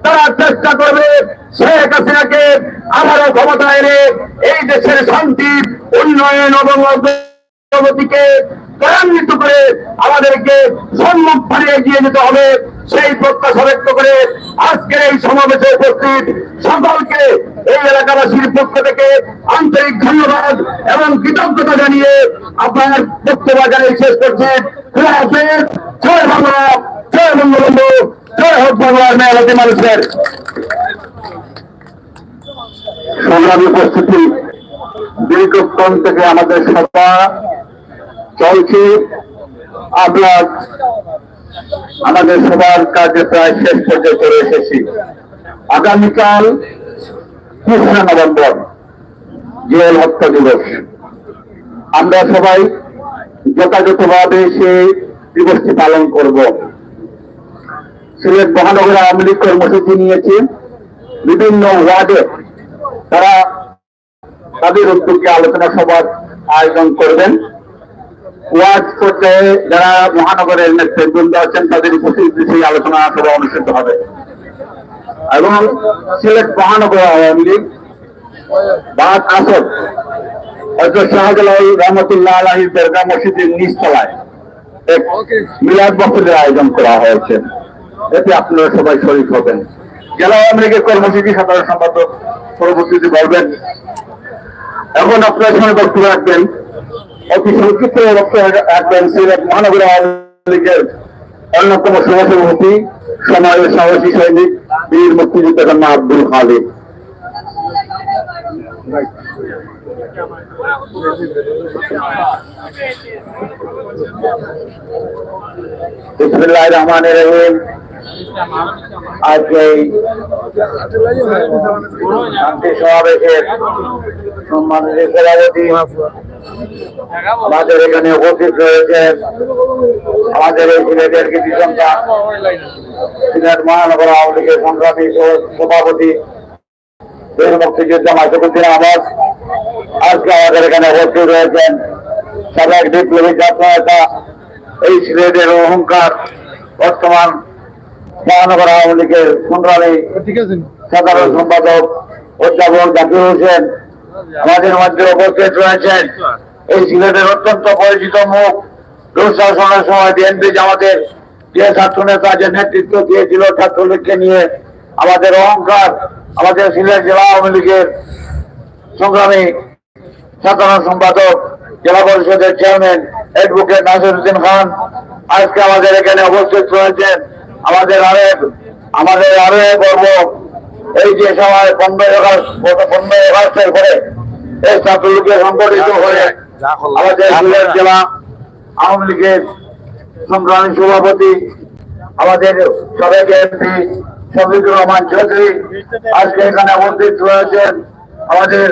তারা চেষ্টা করবে। শেখ হাসিনাকে আবারও ক্ষমতা এনে এই দেশের শান্তি, উন্নয়ন এবং অগ্রগতিকে ত্বরান্বিত করে আমাদেরকে সম্মুখ পানে এগিয়ে যেতে হবে। সেই প্রত্যাশা ব্যক্ত করে আজকের এই সমাবেশে উপস্থিত সকলকে এই এলাকাবাসীর পক্ষ থেকে আন্তরিক ধন্যবাদ এবং কৃতজ্ঞতা জানিয়ে আপনার বক্তব্য জানিয়ে শেষ করছি। খোদা হাফেজ। জয় বাংলা, জয় বঙ্গবন্ধু, জয় হোক বাংলার মেহনতি মানুষের। সংগ্রামী উপস্থিতি, দীর্ঘক্ষণ থেকে আমাদের সভা চলছে। আমরা আমাদের সবার কাজে প্রায় শেষ পর্যায়ে চলে এসেছি। আগামীকাল ৩রা নভেম্বর জেল হত্যা দিবস। আমরা সবাই যথাযথভাবে সেই দিবসটি পালন করব। সিলেট মহানগর আওয়ামী লীগ কর্মসূচি নিয়েছে। বিভিন্ন ওয়ার্ডে তারা তাদের উদ্যোগে আলোচনা সভার আয়োজন করবেন। ওয়ার্ড পর্যায়ে যারা মহানগরের নেতৃবৃন্দ আছেন তাদের উপস্থিতিতে সেই আলোচনা সভা অনুষ্ঠিত হবে। এবং সিলেট মহানগর আওয়ামী লীগ বাদ আসর হযরত শাহজালাল রহমতুল্লাহ আলাইহির দরগা মসজিদের নিচতলায় এক মিলাদ বক্তব্যের আয়োজন করা হয়েছে। এতে আপনারা সবাই শরীক হবেন। জেলা আওয়ামী লীগের কর্মসূচি সাধারণ সম্পাদক পরবর্তীতে বলবেন। এখন আপনার সঙ্গে বক্তব্য রাখবেন, অতি সংক্ষিপ্ত বক্তব্য রাখবেন সিলেট মহানগর আওয়ামী লীগের অন্যতম সহসভাপতি, সময়ের সাহসী সৈনিক, বীর মুক্তিযোদ্ধা কন্যা আব্দুল খালিদ। বিসমিল্লাহির রহমানির রহিম। আজকে এই শান্তি সমাবেশের সম্মানিত সভাপতি আমাদের এখানে উপস্থিত রয়েছেন। আমাদের এই সিলেটের কৃতি সন্তান, সিলেট মহানগর আওয়ামী লীগের সংগ্রামী সভাপতি বীর মুক্তিযোদ্ধা মাসুকুদ্দিন আহমদ। আজকে আমাদের এখানে উপস্থিত রয়েছেন সাবেক বিপ্লবী ছাত্র নেতা, এই সিলেটের অহংকার, বর্তমান মহানগর আওয়ামী লীগের সংগ্রামী সাধারণ সম্পাদক অধ্যাপক জাকির হোসেন আমাদের মধ্যে উপস্থিত রয়েছেন। এই সিলেটের অত্যন্ত পরিচিত মুখ, দুঃশাসনের সময় বিএনপি জামাতের যে ছাত্র নেতা যে নেতৃত্ব দিয়েছিল ছাত্রলীগকে নিয়ে, আমাদের অহংকার, আমাদের সিলেট জেলা আওয়ামী লীগের সংগ্রামী সাধারণ সম্পাদক, জেলা পরিষদের চেয়ারম্যান অ্যাডভোকেট নাসিরউদ্দিন খান আজকে আমাদের এখানে উপস্থিত রয়েছেন। আমাদের আরো এক গর্ব, এই যে সময় 15 আগস্টের পরে এই ছাত্রলীগকে সংগঠিত করে আমাদের সিলেট জেলা আওয়ামী লীগের সংগ্রামী সভাপতি, আমাদের সাবেক এমপি শফিকুর রহমান চৌধুরী আজকে এখানে উপস্থিত রয়েছেন। আমাদের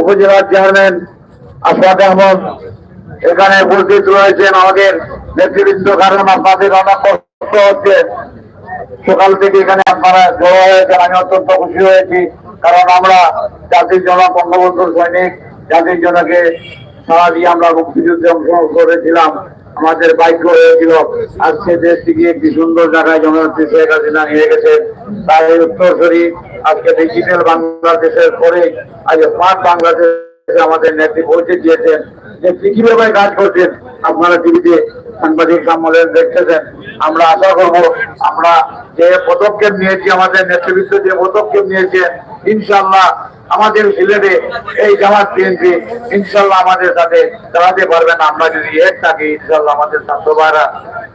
উপজেলার চেয়ারম্যান আশফাক আহমদ এখানে উপস্থিত রয়েছেন। আমাদের নেতৃবৃন্দ, কারণ আপনাদের অনেক কষ্ট হচ্ছে, সকাল থেকে এখানে আপনারা জড়ো হয়েছেন। আমি অত্যন্ত খুশি হয়েছি, কারণ আমরা জাতির জনক বঙ্গবন্ধুর সৈনিক, জাতির জনকে সারা দিয়ে আমরা মুক্তিযুদ্ধে অংশগ্রহণ করেছিলাম। আমাদের ভাগ্য হয়েছিল আজকে দেশটিকে একটি সুন্দর জায়গায় জননেত্রী শেখ হাসিনা নিয়ে গেছে। তাই উত্তরসূরি আজকে ডিজিটাল বাংলাদেশের পরে আজ স্মার্ট বাংলাদেশে আমাদের নেত্রী পৌঁছে দিয়েছেন। নেত্রী কিভাবে কাজ করছেন আপনারা টিভিতে সাংবাদিক সম্মেলন দেখতেছেন। আমরা আশা করব আমরা যে পদক্ষেপ নিয়েছি, আমাদের নেতৃবৃন্দ যে পদক্ষেপ নিয়েছেন, ইনশাআল্লাহ আমাদের সিলেটে এই জামাত বিএনপি ইনশাআল্লাহ আমাদের সাথে দাঁড়াতে পারবেন। আমরা যদি এক থাকি ইনশাআল্লাহ আমাদের ছাত্র ভাইরা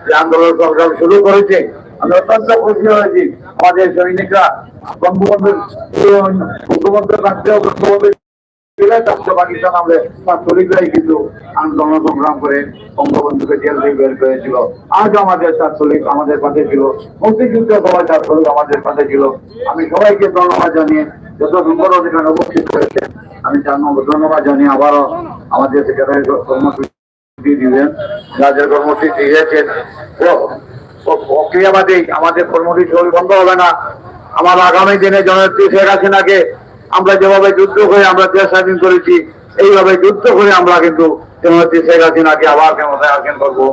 যে আন্দোলন সংগ্রাম শুরু করেছে, আমি অত্যন্ত খুশি হয়েছি। আমাদের সৈনিকরা বঙ্গবন্ধুর কাছেও পাকিস্তান আমলে ছাত্রলীগরাই কিন্তু আন্দোলন সংগ্রাম করে বঙ্গবন্ধুকে জেল থেকে বের করেছিল। আজ আমাদের ছাত্রলীগ আমাদের পাশে ছিল, মুক্তিযুদ্ধের সময় ছাত্রলীগ আমাদের পাশে ছিল। আমি সবাইকে ধন্যবাদ জানিয়ে যত নম্বর এখানে উপস্থিত হয়েছে আমি ধন্যবাদ জানিয়ে আবারও আমাদের সেখানে কর্মসূচি দিবেন, যাদের কর্মসূচি দিয়েছেন প্রক্রিয়াবাদী আমাদের কর্মসূচি বন্ধ হবে না। আমার আগামী দিনে জননেত্রী শেখ হাসিনাকে আমরা যেভাবে যুদ্ধ করে আমরা দেশ স্বাধীন করেছি, এইভাবে যুদ্ধ করে আমরা কিন্তু জননেত্রী শেখ হাসিনাকে আবার ক্ষমতায় আসীন করবো,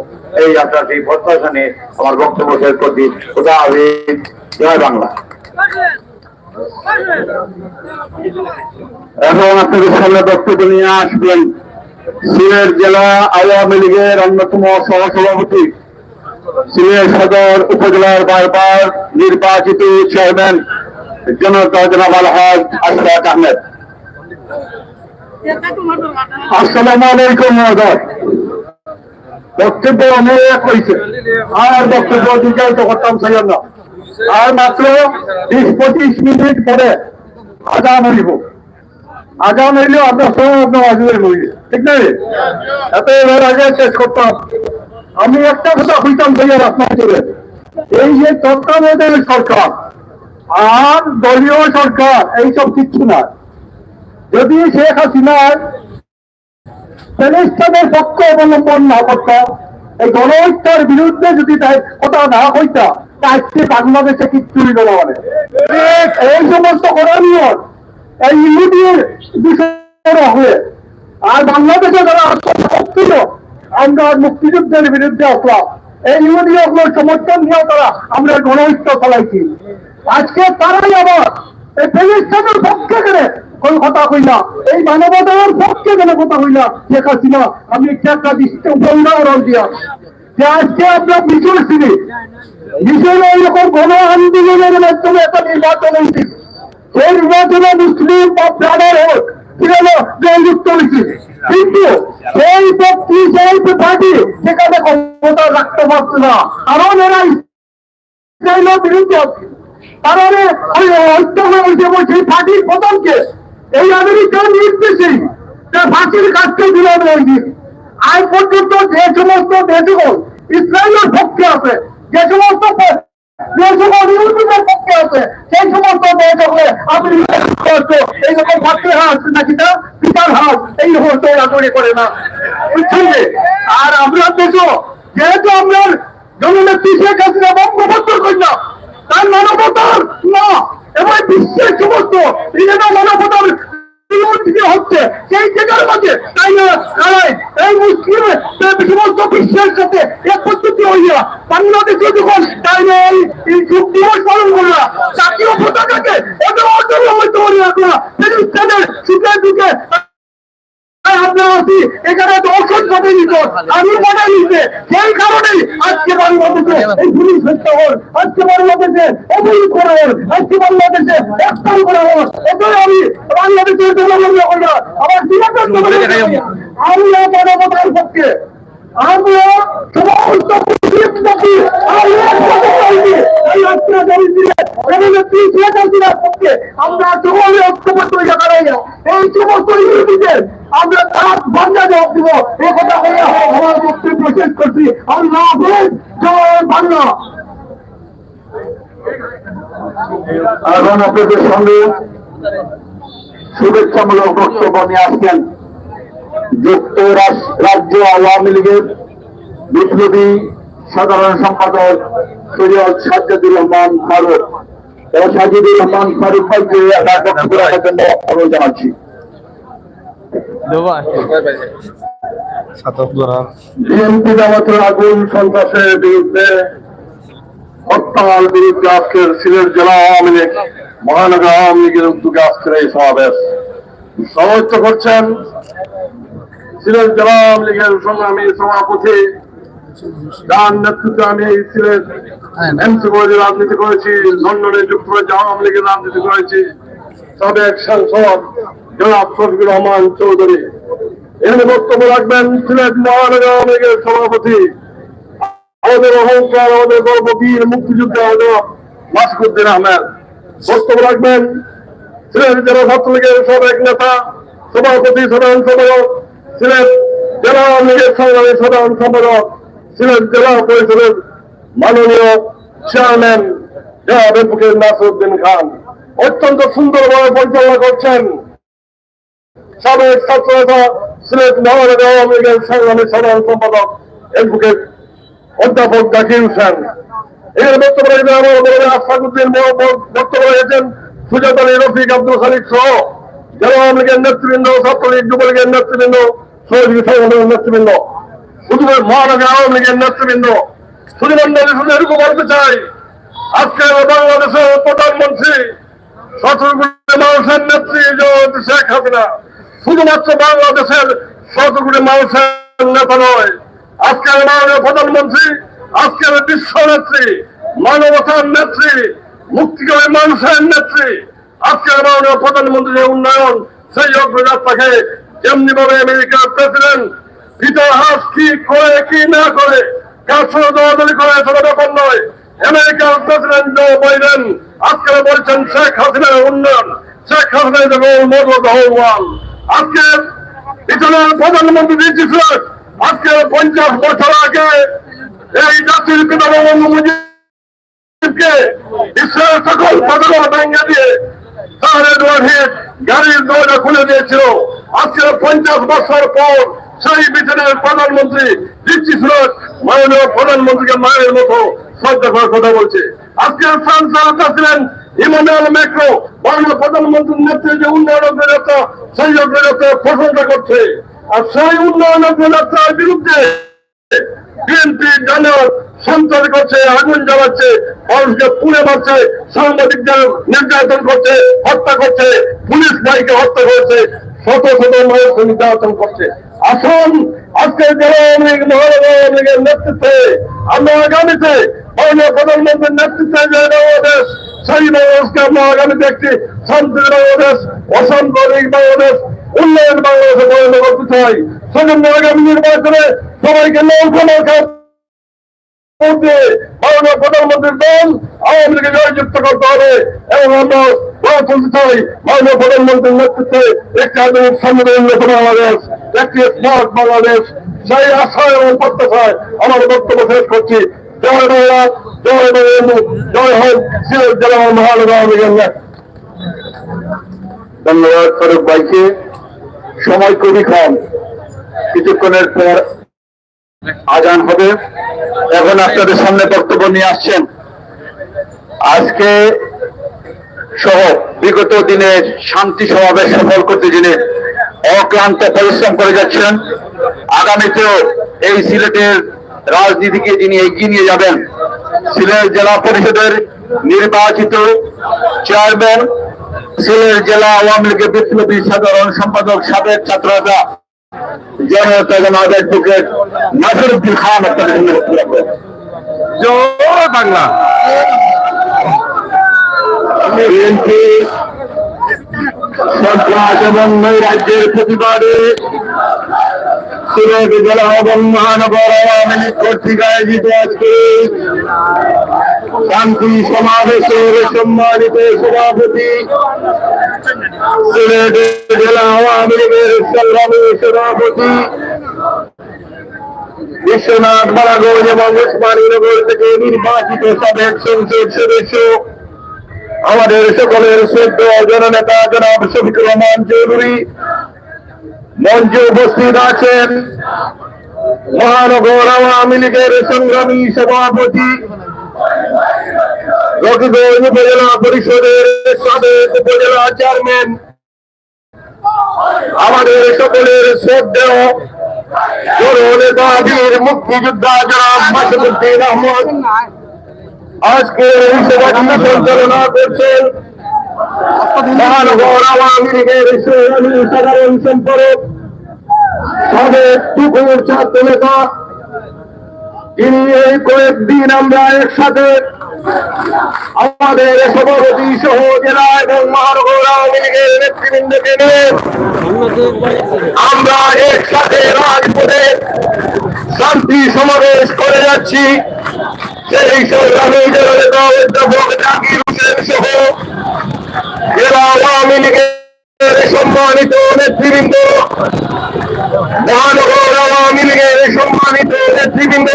এই যাত্রাটি প্রত্যাশা নিয়ে আমার বক্তব্য শেষ করছি। খোদা হাফেজ, জয় বাংলা। এখন আপনাদের সামনে বক্তব্য নিয়ে আসবেন সিলেট জেলা আওয়ামী লীগের অন্যতম সহসভাপতি, সিলেট সদর উপজেলার বারবার নির্বাচিত চেয়ারম্যান জনাব আলহাজ আশরাফ আহমেদ। আসসালামু আলাইকুম মহোদয়। বক্তব্য অনেক হয়েছে, আর বক্তব্য দীর্ঘায়িত করতাম চাই না। আর মাত্র 20-25 মিনিট পরে আজান হইব। আজান হইলেও আপনার সব নামাজের হইবে, ঠিক না? এত এবার আগে শেষ করতাম। আমি একটা কথা হইতাম ভাইয়া আপনার চলে, এই যে তত্ত্বাবধায়ক সরকার আর দলীয় সরকার এইসব কিচ্ছু না। যদি শেখ হাসিনার প্যালেস্টাইনের পক্ষ অবলম্বন না করতাম, এই গণহত্যার বিরুদ্ধে যদি তাই কথা না হইতা, আজকে বাংলাদেশে কিচ্ছু হইল না। মানে এই সমস্ত করণীয় এই ইহুদির বিষয় হয়ে আর বাংলাদেশে যারা ছিল আমরা মুক্তিযুদ্ধের বিরুদ্ধে আসলাম, এই ইহুদি ওগুলোর সমর্থন নিয়েও তারা আমরা গণহত্যা চালাইছি। আজকে তারাই আবার এই প্যালেস্টাইনের পক্ষে গেলে কোন কথা হইলা, এই মানবতার পক্ষে গেলে কথা হইলা শেখ হাসিনা। আমি একটা দৃষ্টি উদাহরণ দিয়া যে আজকে আমরা মিশর ছিলি, মিশরে এইরকম গণ আন্দোলনের মাধ্যমে একটা নির্বাচন হয়েছে। সেই নির্বাচনে মুসলিম বা ব্রাদার হোক জয়যুক্ত হয়েছে, কিন্তু সেই ব্যক্তি সেই পার্টি সেখানে ক্ষমতা রাখতে পারছে না, কারণ এরা ইসরায়েলের বিরুদ্ধে আছে। কারণ সেই পার্টির প্রধানকে এই আমেরিকার নির্দেশে ফাঁসির কাজকে দিলাম হয়েছে। আজ পর্যন্ত যে সমস্ত দেশগুলো ইসরায়েলের পক্ষে আছে, যে সমস্ত পক্ষে আছে, সেই সমস্ত দেশগুলো আমেরিকা এইরকম ফাঁসির হাত নাকি পিতার হাত এই হতো করে না, বুঝছেন? আর আমরা দেশও যেহেতু আমরা জননেত্রী শেখ হাসিনা বঙ্গবন্ধুর কন্যা, তার মানবতার না এবং বিশ্বের সমস্ত মানবতার হচ্ছে সেই জায়গার মধ্যে তাই এই মুসলিম সমস্ত বিশ্বের সাথে এক পদ্ধতি হইয়া বাংলাদেশে যখন তাই এই যোগ দিবস পালন করলা, জাতীয় পতাকাকে ওদের অর্জন হইতে পারি আপনারা সুখের দিকে আপনারা আছি এখানে দর্শন ভাবে নিত আমি মনে নিতে, সেই কারণেই আজকে বাংলাদেশে এই পুলিশ হত্যা হল, আজকে বাংলাদেশে অবৈধ করা হল, আজকে বাংলাদেশে হত্যাল করা হল। এটাই আমি বাংলাদেশের জনগণের হল আমার জীবনের আমরা মানবতার পক্ষে, আমরা সমস্ত আমরা সকলে ঐক্যবদ্ধ হইয়া দাঁড়াই না, এই সমস্ত ইহুদিদের আমরা তার বাংলা জবাব দিব। এই কথা বলে আমার বক্তব্য শেষ করছি। আল্লাহ হাফেজ, জয় বাংলা। এখন আপনাদের সঙ্গে শুভেচ্ছামূলক বক্তব্য নিয়ে আসছেন যুক্তরাজ্য আওয়ামী লীগের বিপ্লবী সাধারণ সম্পাদক সৈয়দ সাজ্জাদুর রহমান ফারুক। সাজিদুর রহমান ফারুক ভাইকে তার বক্তব্য রাখার জন্য অনুরোধ জানাচ্ছি। বিএনপি জামাতের আগুন সন্ত্রাসের বিরুদ্ধে হরতাল বিরুদ্ধে আজকের সিলেট জেলা আওয়ামী লীগ মহানগর আওয়ামী লীগের উদ্যোগে আজকের এই সমাবেশ সমাবেশ করছেন সিলেট জেলা আওয়ামী লীগের সংগ্রামী সভাপতি, যার নেতৃত্বে আমি সিলেট এমসি কলেজে রাজনীতি করেছি, লন্ডনে যুক্তরাজ্য আওয়ামী লীগের রাজনীতি করেছি, সাবেক সাংসদ জনাব শফিকুর রহমান চৌধুরী। এখানে বক্তব্য রাখবেন সিলেট মহানগর আওয়ামী লীগের সভাপতি, আমাদের অহংকার, আমাদের গর্ব বীর মুক্তিযোদ্ধা মাসকুদ্দিন আহমেদ। বক্তব্য রাখবেন সিলেট জেলা ছাত্রলীগের সাবেক নেতা, সভাপতি, সাধারণ সম্পাদক, সিলেট জেলা আওয়ামী লীগের সংগ্রামী সাধারণ সম্পাদক, সিলেট জেলা পরিষদের মাননীয় চেয়ারম্যান জনাব অ্যাডভোকেট নাসিরউদ্দিন খান। অত্যন্ত সুন্দরভাবে পরিচালনা করছেন সাবেক ছাত্রনেতা সিলেট মহানগর আওয়ামী লীগের সংগ্রামী সাধারণ সম্পাদক অ্যাডভোকেট অধ্যাপক জাকির হোসেন। এর বক্তব্য রাখবেন আমার বড় আশফাকুদ্দিন বক্তব্য রেখেছেন সুজাত আলী, রফিক, আব্দুল খালিক সহ জেলা আওয়ামী লীগের নেতৃবৃন্দ, ছাত্রলীগ, যুবলীগের নেতৃবৃন্দ, সহযোগী সংগঠনের নেতৃবৃন্দ, শুধু মহানগর আওয়ামী লীগের নেতৃবৃন্দ। শুধু এরকম বলতে চাই, আজকে বাংলাদেশের প্রধানমন্ত্রী 17 কোটি মানুষের নেত্রী শেখ হাসিনা শুধুমাত্র বাংলাদেশের 17 কোটি মানুষের নেতা নয়, আজকের মাননীয় প্রধানমন্ত্রী, আজকের বিশ্ব নেত্রী, মানবতার নেত্রী, মুক্তিকামী মানুষের নেত্রী। আজকের মাননীয় প্রধানমন্ত্রীর উন্নয়ন সেই অগ্রযাত্রাকে যেমনি ভাবে আমেরিকার প্রেসিডেন্ট পিটার হাস কি করে কি না করে কার সঙ্গে দলাদলি করে সেটা ব্যাপার নয়। আমেরিকার প্রেসিডেন্ট জো বাইডেন আজকে বলছেন শেখ হাসিনার উন্নয়ন, Sheikh Hasina is the role model of the whole world. আজকে ইটালির প্রধানমন্ত্রী দিয়েছিলেন আজকে 50 বছর আগে এই জাতির পিতা বঙ্গবন্ধু মুজিবকে বিশ্বের সকল পতাকা ভেঙে দিয়ে তারের হিট গাড়ির দরজা খুলে দিয়েছিল। আজকে 50 বছর পর সেই ব্রিটেনের প্রধানমন্ত্রী ঋষি সুনাক মাননীয় প্রধানমন্ত্রীকে মায়ের মতো শ্রদ্ধা করার কথা বলছে। আজকে ফ্রান্সের প্রেসিডেন্ট ইমানুয়েল ম্যাক্রো মাননীয় প্রধানমন্ত্রীর নেতৃত্বে যে উন্নয়ন অগ্রযাত্রা সেই অগ্রযাত্রার প্রশংসা করছে। আর সেই উন্নয়ন অগ্রযাত্রার বিরুদ্ধে বিএনপি জানার সন্ত্রাস করছে, আগুন জ্বালাচ্ছে, মানুষকে পুড়ে মারছে, সাংবাদিকদের নির্যাতন করছে, হত্যা করছে, পুলিশ ভাইকে হত্যা করছে, শত শত মানুষকে নির্যাতন করছে। আসুন আজকে জেলা আওয়ামী লীগ মহানগর আওয়ামী লীগের নেতৃত্বে আমরা আগামীতে মাননীয় প্রধানমন্ত্রীর নেতৃত্বে যে বাংলাদেশ, সেই বাংলাদেশকে আমরা আগামীতে একটি শান্তির বাংলাদেশ, অসাম্প্রদায়িক বাংলাদেশ, উন্নয়ন বাংলাদেশে পরিণত করতে চাই। সেজন্য আগামী নির্বাচনে সবাইকে নৌকা মাননীয় প্রধানমন্ত্রীর দল আওয়ামী লীগকে জয়যুক্ত করতে হবে এবং আমরা গড়ে তুলতে চাই মাননীয় প্রধানমন্ত্রীর নেতৃত্বে একটি আধুনিক সংবিধান বাংলাদেশ, একটি স্মার্ট বাংলাদেশ। সেই আশায় এবং প্রত্যাশায় আমার বক্তব্য শেষ করছি। জয় বাংলা, জয় বঙ্গবন্ধু, জয় হোক সিলেট জেলা মহানগর আওয়ামী লীগের। ধন্যবাদ ফারুক ভাইকে। সময় খুবই কম, কিছুক্ষণের পর আজান হবে। এখন আপনাদের সামনে বক্তব্য নিয়ে আসছেন আজকে সহ বিগত দিনের শান্তি সমাবেশ সফল করতে যিনি অক্লান্ত পরিশ্রম করে যাচ্ছেন, আগামীতেও এই সিলেটের রাজনীতিকে যিনি এগিয়ে নিয়ে যাবেন, সিলেট জেলা পরিষদের নির্বাচিত চেয়ারম্যান, সিলেট জেলা আওয়ামী লীগের বিপ্লবী সাধারণ সম্পাদক, সাবেক ছাত্রনেতা জনতা জনাব অ্যাডভোকেট নাসিরউদ্দিন খান আপনাদের জয় বাংলা। বিএনপি সন্ত্রাস এবং নৈরাজ্যের প্রতিবাদে সিলেট জেলা এবং মহানগর আওয়ামী লীগ কর্তৃক আয়োজিত আজকে শান্তি সমাবেশের সম্মানিত সভাপতি, সিলেট জেলা আওয়ামী লীগের সংগ্রামী সভাপতি বিশ্বনাথ বালাগঞ্জ এবং ওসমানীনগর থেকে নির্বাচিত সাবেক সংসদ সদস্য, আমাদের সকলের শ্রদ্ধেয় জননেতা জনাব শফিকুর রহমান চৌধুরী, মঞ্চে উপস্থিত আছেন মহানগর আওয়ামী লীগের সংগ্রামী সভাপতি, রকিগঞ্জ উপজেলা পরিষদের সাবেক উপজেলা চেয়ারম্যান, আমাদের সকলের শ্রদ্ধেয় জননেতা বীর মুক্তিযোদ্ধা জনাব মাসুদউদ্দিন আহমদ আজকে এই সভাটি পরিচালনা করছেন মহানগর আওয়ামী লীগের সাধারণ সম্পাদক, সাবেক টুকুর ছাত্র নেতা, তিনি এই কয়েকদিন আমরা একসাথে আমাদের সভাপতি সহ জেলা এবং মহানগর আওয়ামী লীগের নেতৃবৃন্দকে নিয়ে আমরা একসাথে রাজপথে শান্তি সমাবেশ করে যাচ্ছি। সেই সংগ্রামী জননেতা অধ্যাপক জাকির হোসেন সহ জেলা আওয়ামী লীগের সম্মানিত নেতৃবৃন্দ, মহানগর আওয়ামী লীগের সম্মানিত নেতৃবৃন্দ, নেতৃবৃন্দ,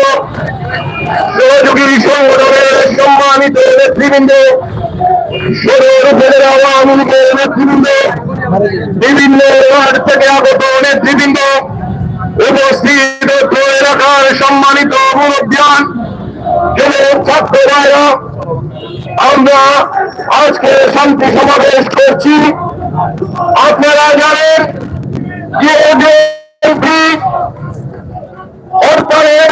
সহযোগী সংগঠনের সম্মানিত নেতৃবৃন্দ, সদর উপজেলা আওয়ামী লীগের নেতৃবৃন্দ, বিভিন্ন ওয়ার্ড থেকে আগত নেতৃবৃন্দ, উপস্থিত এলাকার সম্মানিত মুরব্বিয়ান, ছাত্র ভাইরা, আমরা আজকে শান্তি সমাবেশ করছি। আপনারা জানেন যে হরতালের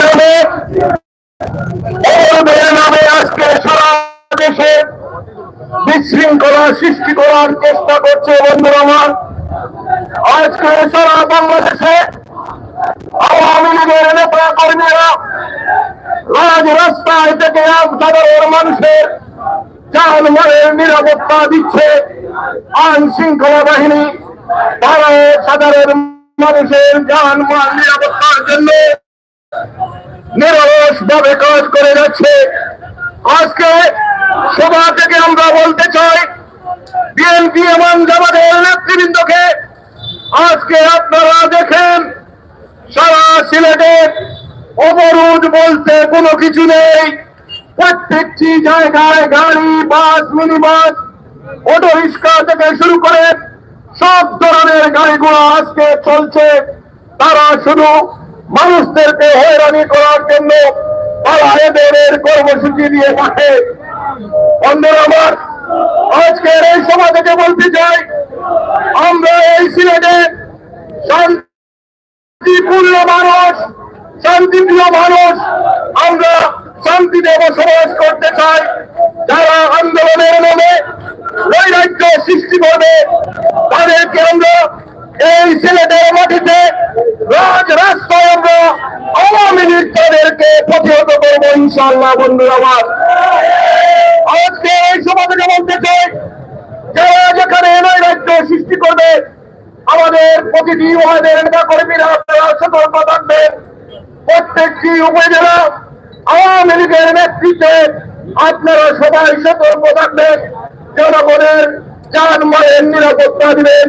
নামে আজকে সারা দেশে বিশৃঙ্খলা সৃষ্টি করার চেষ্টা করছে। বন্ধুরা আমার, আজকে সারা বাংলাদেশে আওয়ামী লীগের নেতা কর্মীরা রাস্তায় থেকে সাধারণ মানুষের জানমালের নিরাপত্তা দিচ্ছে। আইন শৃঙ্খলা বাহিনী তারা সাধারণ মানুষের জানমাল নিরাপত্তার জন্য নিরলস ভাবে কাজ করে যাচ্ছে। আজকে সভা থেকে আমরা বলতে চাই, বিএনপি এবং জামাতের নেতৃবৃন্দকে, আজকে আপনারা দেখেন সারা সিলেটে অবরোধ বলতে কোনো কিছু নেই। প্রত্যেকটি জায়গায় গাড়ি, বাস, মিনি বাস, অটো রিক্সা থেকে শুরু করে সব ধরনের গাড়িগুলো আজকে চলছে। তারা শুধু মানুষদেরকে হয়রানি করার জন্য তারা এদের কর্মসূচি দিয়ে থাকে। বন্ধুরা আমার, আজকের এই সভা থেকে বলতে চাই, আমরা এই সিলেটে শান্তিপূর্ণ মানুষ, শান্তিপ্রিয় মানুষ, আমরা শান্তিতে বসবাস করতে চাই। যারা আন্দোলনের নামে নৈরাজ্য সৃষ্টি করবে তাদেরকে আমরা এই সিলেটের মাটিতে রাস্তায় আমরা আওয়ামী লীগ তাদেরকে প্রতিহত করবো ইনশাআল্লাহ। বন্ধুরা আমার, আজকে এই সভা থেকে বলতে চাই, যারা যেখানে নৈরাজ্য সৃষ্টি করবে আমাদের প্রতিটি ওয়ার্ডের নেতা কর্মীরা আপনারা সতর্ক থাকবেন। প্রত্যেকটি উপজেলা আওয়ামী লীগের নেতৃত্বে আপনারা সবাই সতর্ক থাকবেন, জনগণের জানমালের নিরাপত্তা দিবেন।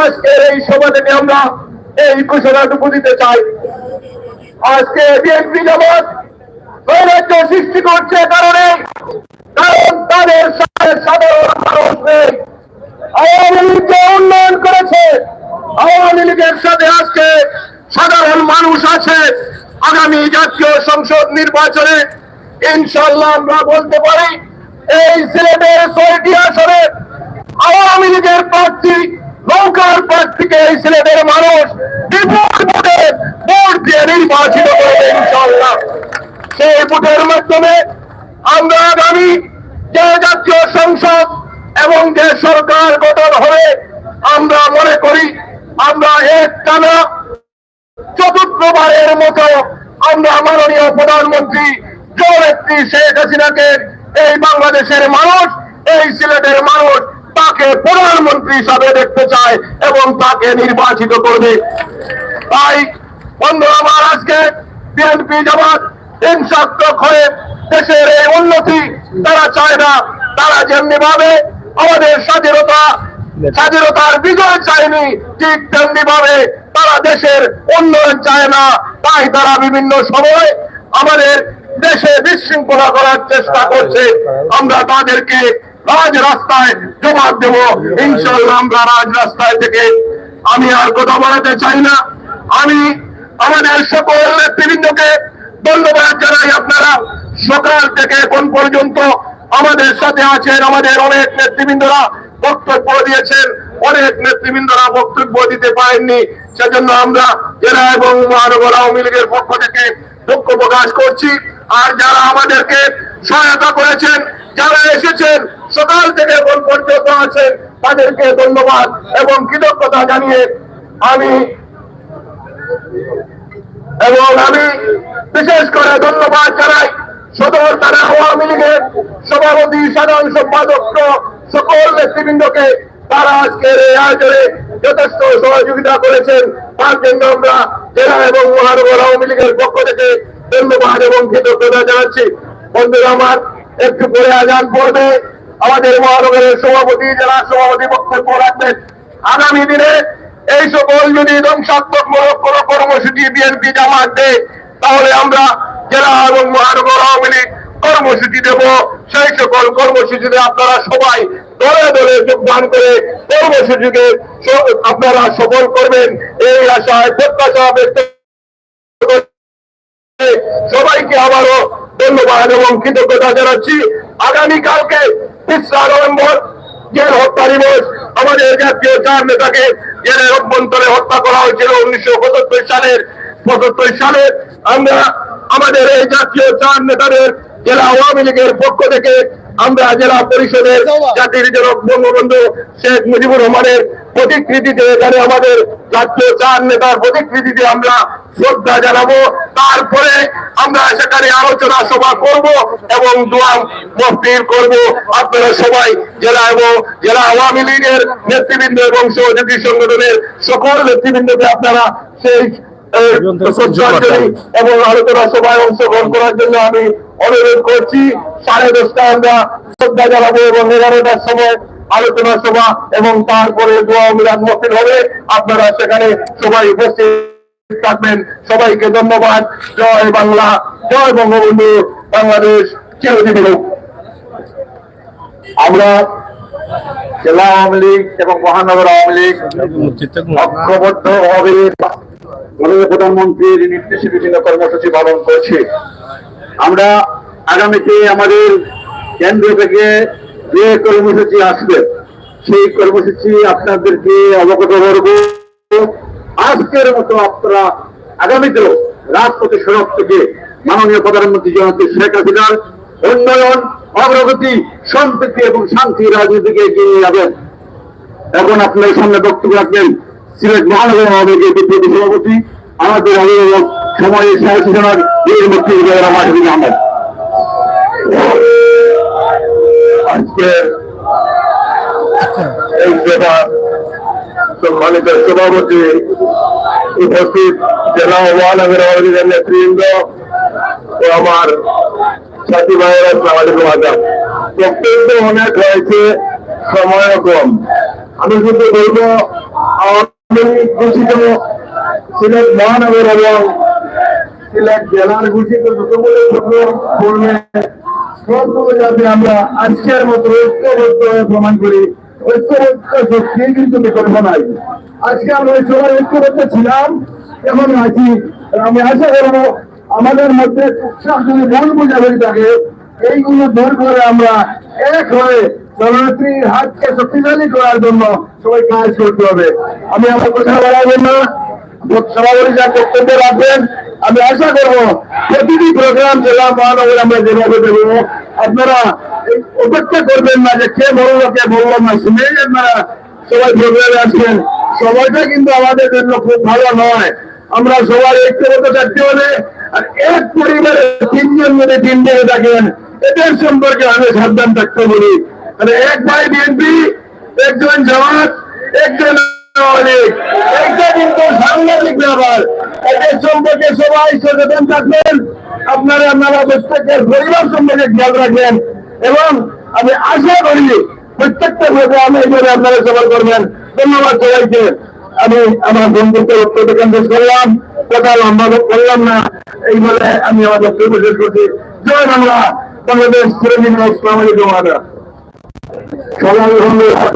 আজকের এই সভা থেকে আমরা এই ঘোষণাটুকু দিতে চাই। আজকে বিএনপি জামাত নৈরাজ্য সৃষ্টি করছে কারণ তাদের সাথে সাধারণ মানুষ নেই। আওয়ামী লীগ যে উন্নয়ন করেছে, আওয়ামী লীগের সাথে আজকে সাধারণ মানুষ আছে। আগামী জাতীয় সংসদ নির্বাচনে ইনশাআল্লাহ আমরা বলতে পারি এই সিলেটের ৬টি আসনে আওয়ামী লীগের প্রার্থী, নৌকার প্রার্থীকে এই সিলেটের মানুষ বিপুল ভোটে ভোট দিয়ে নির্বাচিত করবে ইনশাআল্লাহ। সেই ভোটের মাধ্যমে আমরা আগামী যে জাতীয় সংসদ এবং যে সরকার গঠন হবে, আমরা মনে করি আমরা একটানা চতুর্থবারের মতো আমরা মাননীয় প্রধানমন্ত্রী জননেত্রী শেখ হাসিনাকে, এই বাংলাদেশের মানুষ, এই সিলেটের মানুষ তাকে প্রধানমন্ত্রী হিসাবে দেখতে চায় এবং তাকে নির্বাচিত করবে। তাই বন্ধুরা আমার, আজকে বিএনপি জামাত হিংসাত্মক হয়ে দেশের এই উন্নতি তারা চায় না। তারা যেমনি ভাবে আমাদের স্বাধীনতার বিজয় চায়নি, ঠিক তেমনি ভাবে তারা দেশের উন্নয়ন চায় না। তাই তারা বিভিন্ন সময় আমাদের দেশে বিশৃঙ্খলা করার চেষ্টা করছে। আমরা তাদেরকে রাস্তায় জবাব দেব ইনশাআল্লাহ। আমরা রাস্তায় থেকে আমি আর কথা বলাতে চাই না। আমি আমাদের সকল নেতৃবৃন্দকে ধন্যবাদ জানাই। আপনারা সকাল থেকে এখন পর্যন্ত আমাদের সাথে আছেন। আমাদের অনেক নেতৃবৃন্দরা বক্তব্য দিয়েছেন, অনেক নেতৃবৃন্দরা বক্তব্য দিতে পারেননি। সেজন্য আমরা জেলা এবং মহানগর আওয়ামী লীগের পক্ষ থেকে দুঃখ প্রকাশ করছি। আর যারা আমাদেরকে সহায়তা করেছেন, যারা এসেছেন সকাল থেকে এখন পর্যন্ত আছেন, তাদেরকে ধন্যবাদ এবং কৃতজ্ঞতা জানিয়ে আমি বিশেষ করে ধন্যবাদ জানাই সদর থানা আওয়ামী লীগের সভাপতি, সাধারণ সম্পাদক সকল নেতৃবৃন্দকে। তারা আজকের এই আয়োজনে যথেষ্ট সহযোগিতা করেছেন, তার জন্য আমরা জেলা এবং মহানগর আওয়ামী লীগের পক্ষ থেকে ধন্যবাদ এবং কৃতজ্ঞতা জানাচ্ছি। বন্ধুরা আমার, একটু পরে আজান পড়বে, আমাদের মহানগরের সভাপতি, জেলা সভাপতি বক্তব্য রাখবেন। আগামী দিনে এই সকল যদি ধ্বংসাত্মকমূলক কোন কর্মসূচি বিএনপি জামাত দেয়, তাহলে আমরা জেলা এবং মহানগর আওয়ামী লীগ কর্মসূচি দেব। সেই সকল কর্মসূচিতে আপনারা সবাই দলে দলে যোগদান করে কর্মসূচিকে আপনারা সফল করবেন এই আশায় প্রত্যাশা ব্যক্ত করে সবাইকে আবারও ধন্যবাদ এবং কৃতজ্ঞতা জানাচ্ছি। আগামীকালকে 3 নভেম্বর জেল হত্যা দিবস। আমাদের জাতীয় 4 নেতাকে জেলের অভ্যন্তরে হত্যা করা হয়েছিল 1975 সালে। আমরা আমাদের এই জাতীয় 4 নেতাদের জেলা আওয়ামী লীগের পক্ষ থেকে আমরা জেলা পরিষদের জাতির জনক বঙ্গবন্ধু শেখ মুজিবুর রহমানের প্রতিকৃতিতে এখানে আমাদের জাতীয় 4 নেতার প্রতিকৃতিতে আমরা শ্রদ্ধা জানাবো। তারপরে আমরা সেখানে আলোচনা সভা করব এবং দোয়া মাহফিল করব। আপনারা সবাই জেলা এবং জেলা আওয়ামী লীগের নেতৃবৃন্দ এবং সহযোগী সংগঠনের সকল নেতৃবৃন্দকে আপনারা সেই এবং আলোচনা সভায় অংশগ্রহণ করার জন্য আমি অনুরোধ করছি। 10:30 আমরা শ্রদ্ধা জানাবো এবং 11টার সময় আলোচনা সভা এবং তারপরে দোয়া মিলাদ মাহফিল হবে। আপনারা সেখানে সবাই উপস্থিত থাকবেন। সবাইকে ধন্যবাদ। জয় বাংলা, জয় বঙ্গবন্ধু, বাংলাদেশ চিরজীবী হোক। আমরা জেলা আওয়ামী লীগ এবং মহানগর আওয়ামী লীগ ঐক্যবদ্ধভাবে মাননীয় প্রধানমন্ত্রীর নির্দেশে বিভিন্ন কর্মসূচি পালন করছি। আমরা আগামীতে আমাদের কেন্দ্র থেকে যে কর্মসূচি আসবে সেই কর্মসূচি আপনাদেরকে অবগত করব। আজকের মতো আপনারা আগামীতেও রাজপথে সড়ক থেকে মাননীয় প্রধানমন্ত্রী জননেত্রী শেখ হাসিনার উন্নয়ন, অগ্রগতি, সম্প্রীতি এবং শান্তি রাজনীতিকে এগিয়ে নিয়ে যাবেন। এখন আপনার সামনে বক্তব্য রাখবেন সিলেট মহানগর আওয়ামী লীগের বিপ্লবী সভাপতি আমাদের অভিভাবক সময়ের সহসূচনার বীর মুক্তিযোদ্ধা মাহবুব আহমেদ। আজকে এই সভা সম্মানিত সভাপতি, উপস্থিত জেলা ও মহানগর আওয়ামী লীগের নেতৃবৃন্দ ও আমার সাথী ভাইয়েরা, আসসালামু আলাইকুম। বক্তব্য অনেক হয়েছে, সময় কম। আমি শুধু বলবো আওয়ামী লীগ ঘোষিত সিলেট মহানগর এবং সিলেট জেলার ঘোষিত যতগুলো কর্মে সবগুলো যাতে আমরা আজকের মতো ঐক্যবদ্ধ হয়ে প্রমাণ করি। ঐক্যবদ্ধ শক্তি কিন্তু বিকল্প নাই। আজকে আমরা সবাই ঐক্যবদ্ধ ছিলাম, এখন আছি। আমি আশা করবো আমাদের মধ্যে উৎসাহ যদি মন বোঝাবুঝি থাকে, এইগুলো দূর করে আমরা এক হয়ে জননেত্রীর হাতকে শক্তিশালী করার জন্য সবাই কাজ করতে হবে। আমি আমার কথা বাড়াবো না, সভাপতি যা বক্তব্য রাখবেন আমি আশা করবো প্রতিটি প্রোগ্রাম জেলা মহানগর আমরা যেভাবে দেবো আপনারা অপেক্ষা করবেন না যে কে বললো কে বললো না, শুনেই আপনারা সবাই প্রোগ্রামে আসবেন। সময়টা কিন্তু আমাদের জন্য খুব ভালো নয়। আমরা সবাই ঐক্যবদ্ধ থাকতে হবে। আর এক পরিবারে 3 জন যদি 3 দিকে থাকেন, এদের সম্পর্কে আমি সাবধান থাকতে বলি। মানে এক ভাই বিএনপি, একজন জামাত, একজন এইটা কিন্তু সাংঘাতিক ব্যাপার। এদের সম্পর্কে সবাই সচেতন থাকবেন। আপনারা প্রত্যেকের পরিবার সম্পর্কে খেয়াল রাখবেন এবং আমি আশা করি প্রত্যেকটা প্রোগ্রামে এইভাবে আপনারা সফল করবেন। ধন্যবাদ সবাইকে। আমি আমার বন্ধুকে বক্তব্য কেন্দ্র করলাম, কথা লম্বা করলাম না, এই বলে আমি আমার বক্তব্য শেষ করছি। জয় বাংলা, বাংলাদেশ চিরদিন। আসসালামু আলাইকুম। সবাই ধন্যবাদ।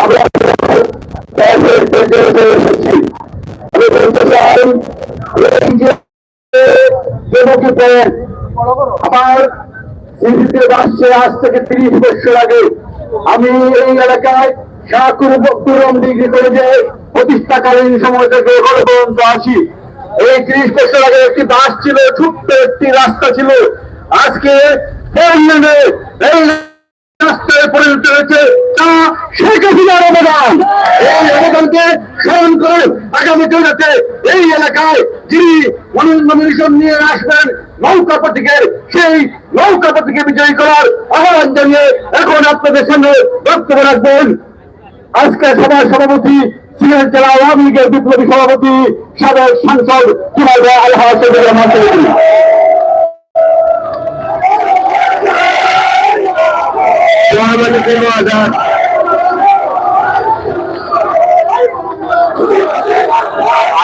আমরা আমার আসছে আজ থেকে 30 বছর আগে আমি এই এলাকায় শাহকুরম ডিগ্রি কলেজে প্রতিষ্ঠাকালীন সময় থেকে এখনো পর্যন্ত আসি। এই 30 বছর আগে একটি বাস ছিল, ছোট্ট একটি রাস্তা ছিল। আজকে এই রাস্তায় পরিণত হয়েছে শেখ হাসিনার অবদান। এই অবদানকে স্মরণ করে আগামীতে যাতে এই এলাকায় যিনি নমিনেশন নিয়ে আসবেন নৌকা প্রতীকের, সেই নৌকা প্রতীকে বিজয়ী করার আহ্বান জানিয়ে এখন আপনাদের সামনে বক্তব্য রাখবেন আজকে সভার সভাপতি, সিলেট জেলা আওয়ামী লীগের বিপ্লবী সভাপতি, সাবেক সাংসদ কুমার আলহাজ।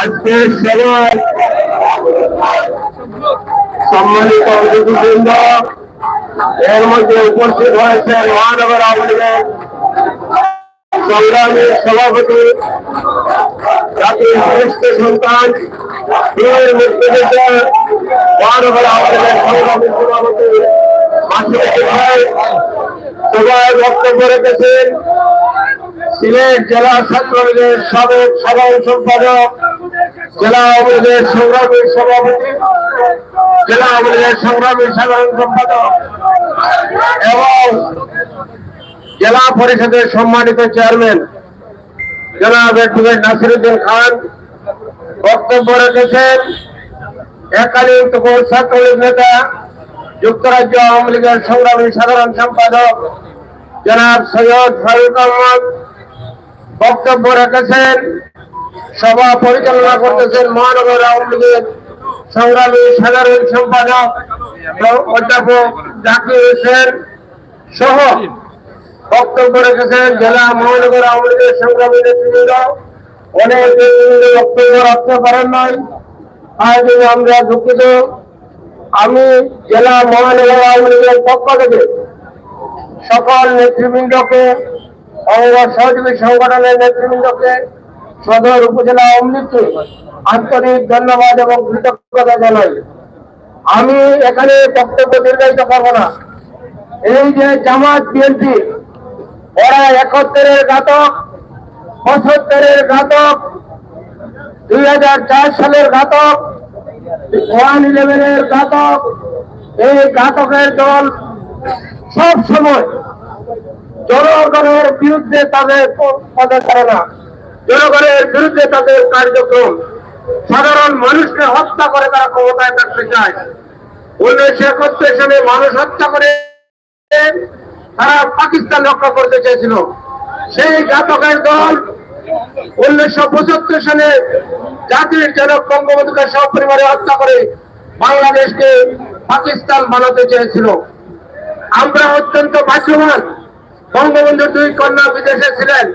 আজকে সবাই সম্মানিত অতিথিবৃন্দ, এর মধ্যে উপস্থিত হয়েছেন মহানগর আওয়ামী লীগের সংগ্রামী সভাপতি, জাতির শ্রেষ্ঠ সন্তান, বীর মুক্তিযোদ্ধা, মহানগর আওয়ামী লীগের সংগ্রামী সভাপতি মাসুদ ভাই সভায় বক্তব্য রেখেছেন সিলেট জেলা ছাত্রলীগের সাবেক সাধারণ সম্পাদক, জেলা আওয়ামী লীগের সংগ্রামী সভাপতি, জেলা আওয়ামী লীগের সংগ্রামী সাধারণ সম্পাদক এবং জেলা পরিষদের সম্মানিত চেয়ারম্যান জনাব অ্যাডভোকেট নাসিরউদ্দিন খান বক্তব্য রেখেছেন। এককালীন তপর ছাত্রলীগ নেতা, যুক্তরাজ্য আওয়ামী লীগের সংগ্রামী সাধারণ সম্পাদক জনাব সৈয়দ ফারুক আহমদ বক্তব্য রেখেছেন। সভা পরিচালনা করতেছেন মহানগর আওয়ামী লীগের সংগ্রামী সাধারণ সম্পাদক অধ্যাপক জাকির হোসেন সহ বক্তব্য রেখেছেন জেলা মহানগর আওয়ামী লীগের সংগ্রামী নেতৃবৃন্দ। অনেক নেতৃবৃন্দ বক্তব্য রাখতে পারেন নাই, আজ আমরা দুঃখিত। আমি জেলা মহানগর আওয়ামী লীগের পক্ষ থেকে সকল নেতৃবৃন্দকে, অঙ্গ সহযোগী সংগঠনের নেতৃবৃন্দকে, সদর উপজেলা আওয়ামী লীগকে আন্তরিক ধন্যবাদ এবং কৃতজ্ঞতা জানাই। আমি এখানে বক্তব্য দীর্ঘায়িত করব না। এই যে জামাত বিএনপি, ওরা 71-এর ঘাতক, 75-এর ঘাতক, 2004 সালের ঘাতক, 111-এর ঘাতক, এই ঘাতকের দল সব সময় জনগণের বিরুদ্ধে তাদের পদচারণা, জনগণের বিরুদ্ধে তাদের কার্যক্রম, সাধারণ মানুষকে হত্যা করে তারা ক্ষমতায় থাকতে চায়। 1971 সালে মানুষ হত্যা করে তারা পাকিস্তান রক্ষা করতে চেয়েছিল। সেই ঘাতকের দল 1975 সালে জাতির জনক বঙ্গবন্ধুকে সপরিবারে হত্যা করে বাংলাদেশকে পাকিস্তান বানাতে চেয়েছিল। আমরা অত্যন্ত ভাগ্যবান, বঙ্গবন্ধুর 2 কন্যা বিদেশে ছিলেন,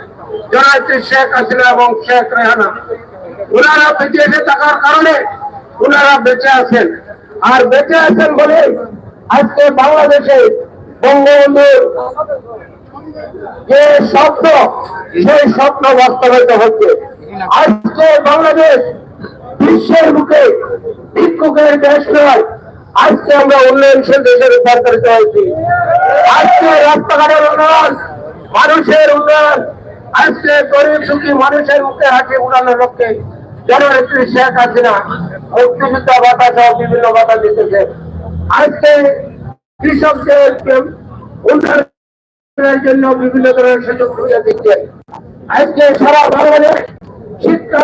জননেত্রী শেখ হাসিনা এবং শেখ রেহানা। ওনারা বিদেশে থাকার কারণে ওনারা বেঁচে আছেন, আর বেঁচে আছেন বলে আজকে বাংলাদেশে বঙ্গবন্ধুর যে স্বপ্ন, সেই স্বপ্ন বাস্তবায়িত হচ্ছে। আজকে বাংলাদেশ বিশ্বের মুখে ভিক্ষুকের দেশ নয়, আজকে আমরা উন্নয়নশীল দেশে রূপান্তরিত হয়েছি। আজকে রাস্তাঘাটের উন্নয়ন, মানুষের উন্নয়ন, আজকে গরিব দুঃখী মানুষের মুখে হাসি উড়ানোর লক্ষ্যে জননেত্রী শেখ হাসিনা মুক্তিযুদ্ধ ভাতা সহ বিভিন্ন ভাতা দিতেছে। আজকে কৃষকদের উন্নয়নের জন্য বিভিন্ন ধরনের সুযোগ সুবিধা দিচ্ছে। আজকে সারা বাংলাদেশ শিক্ষা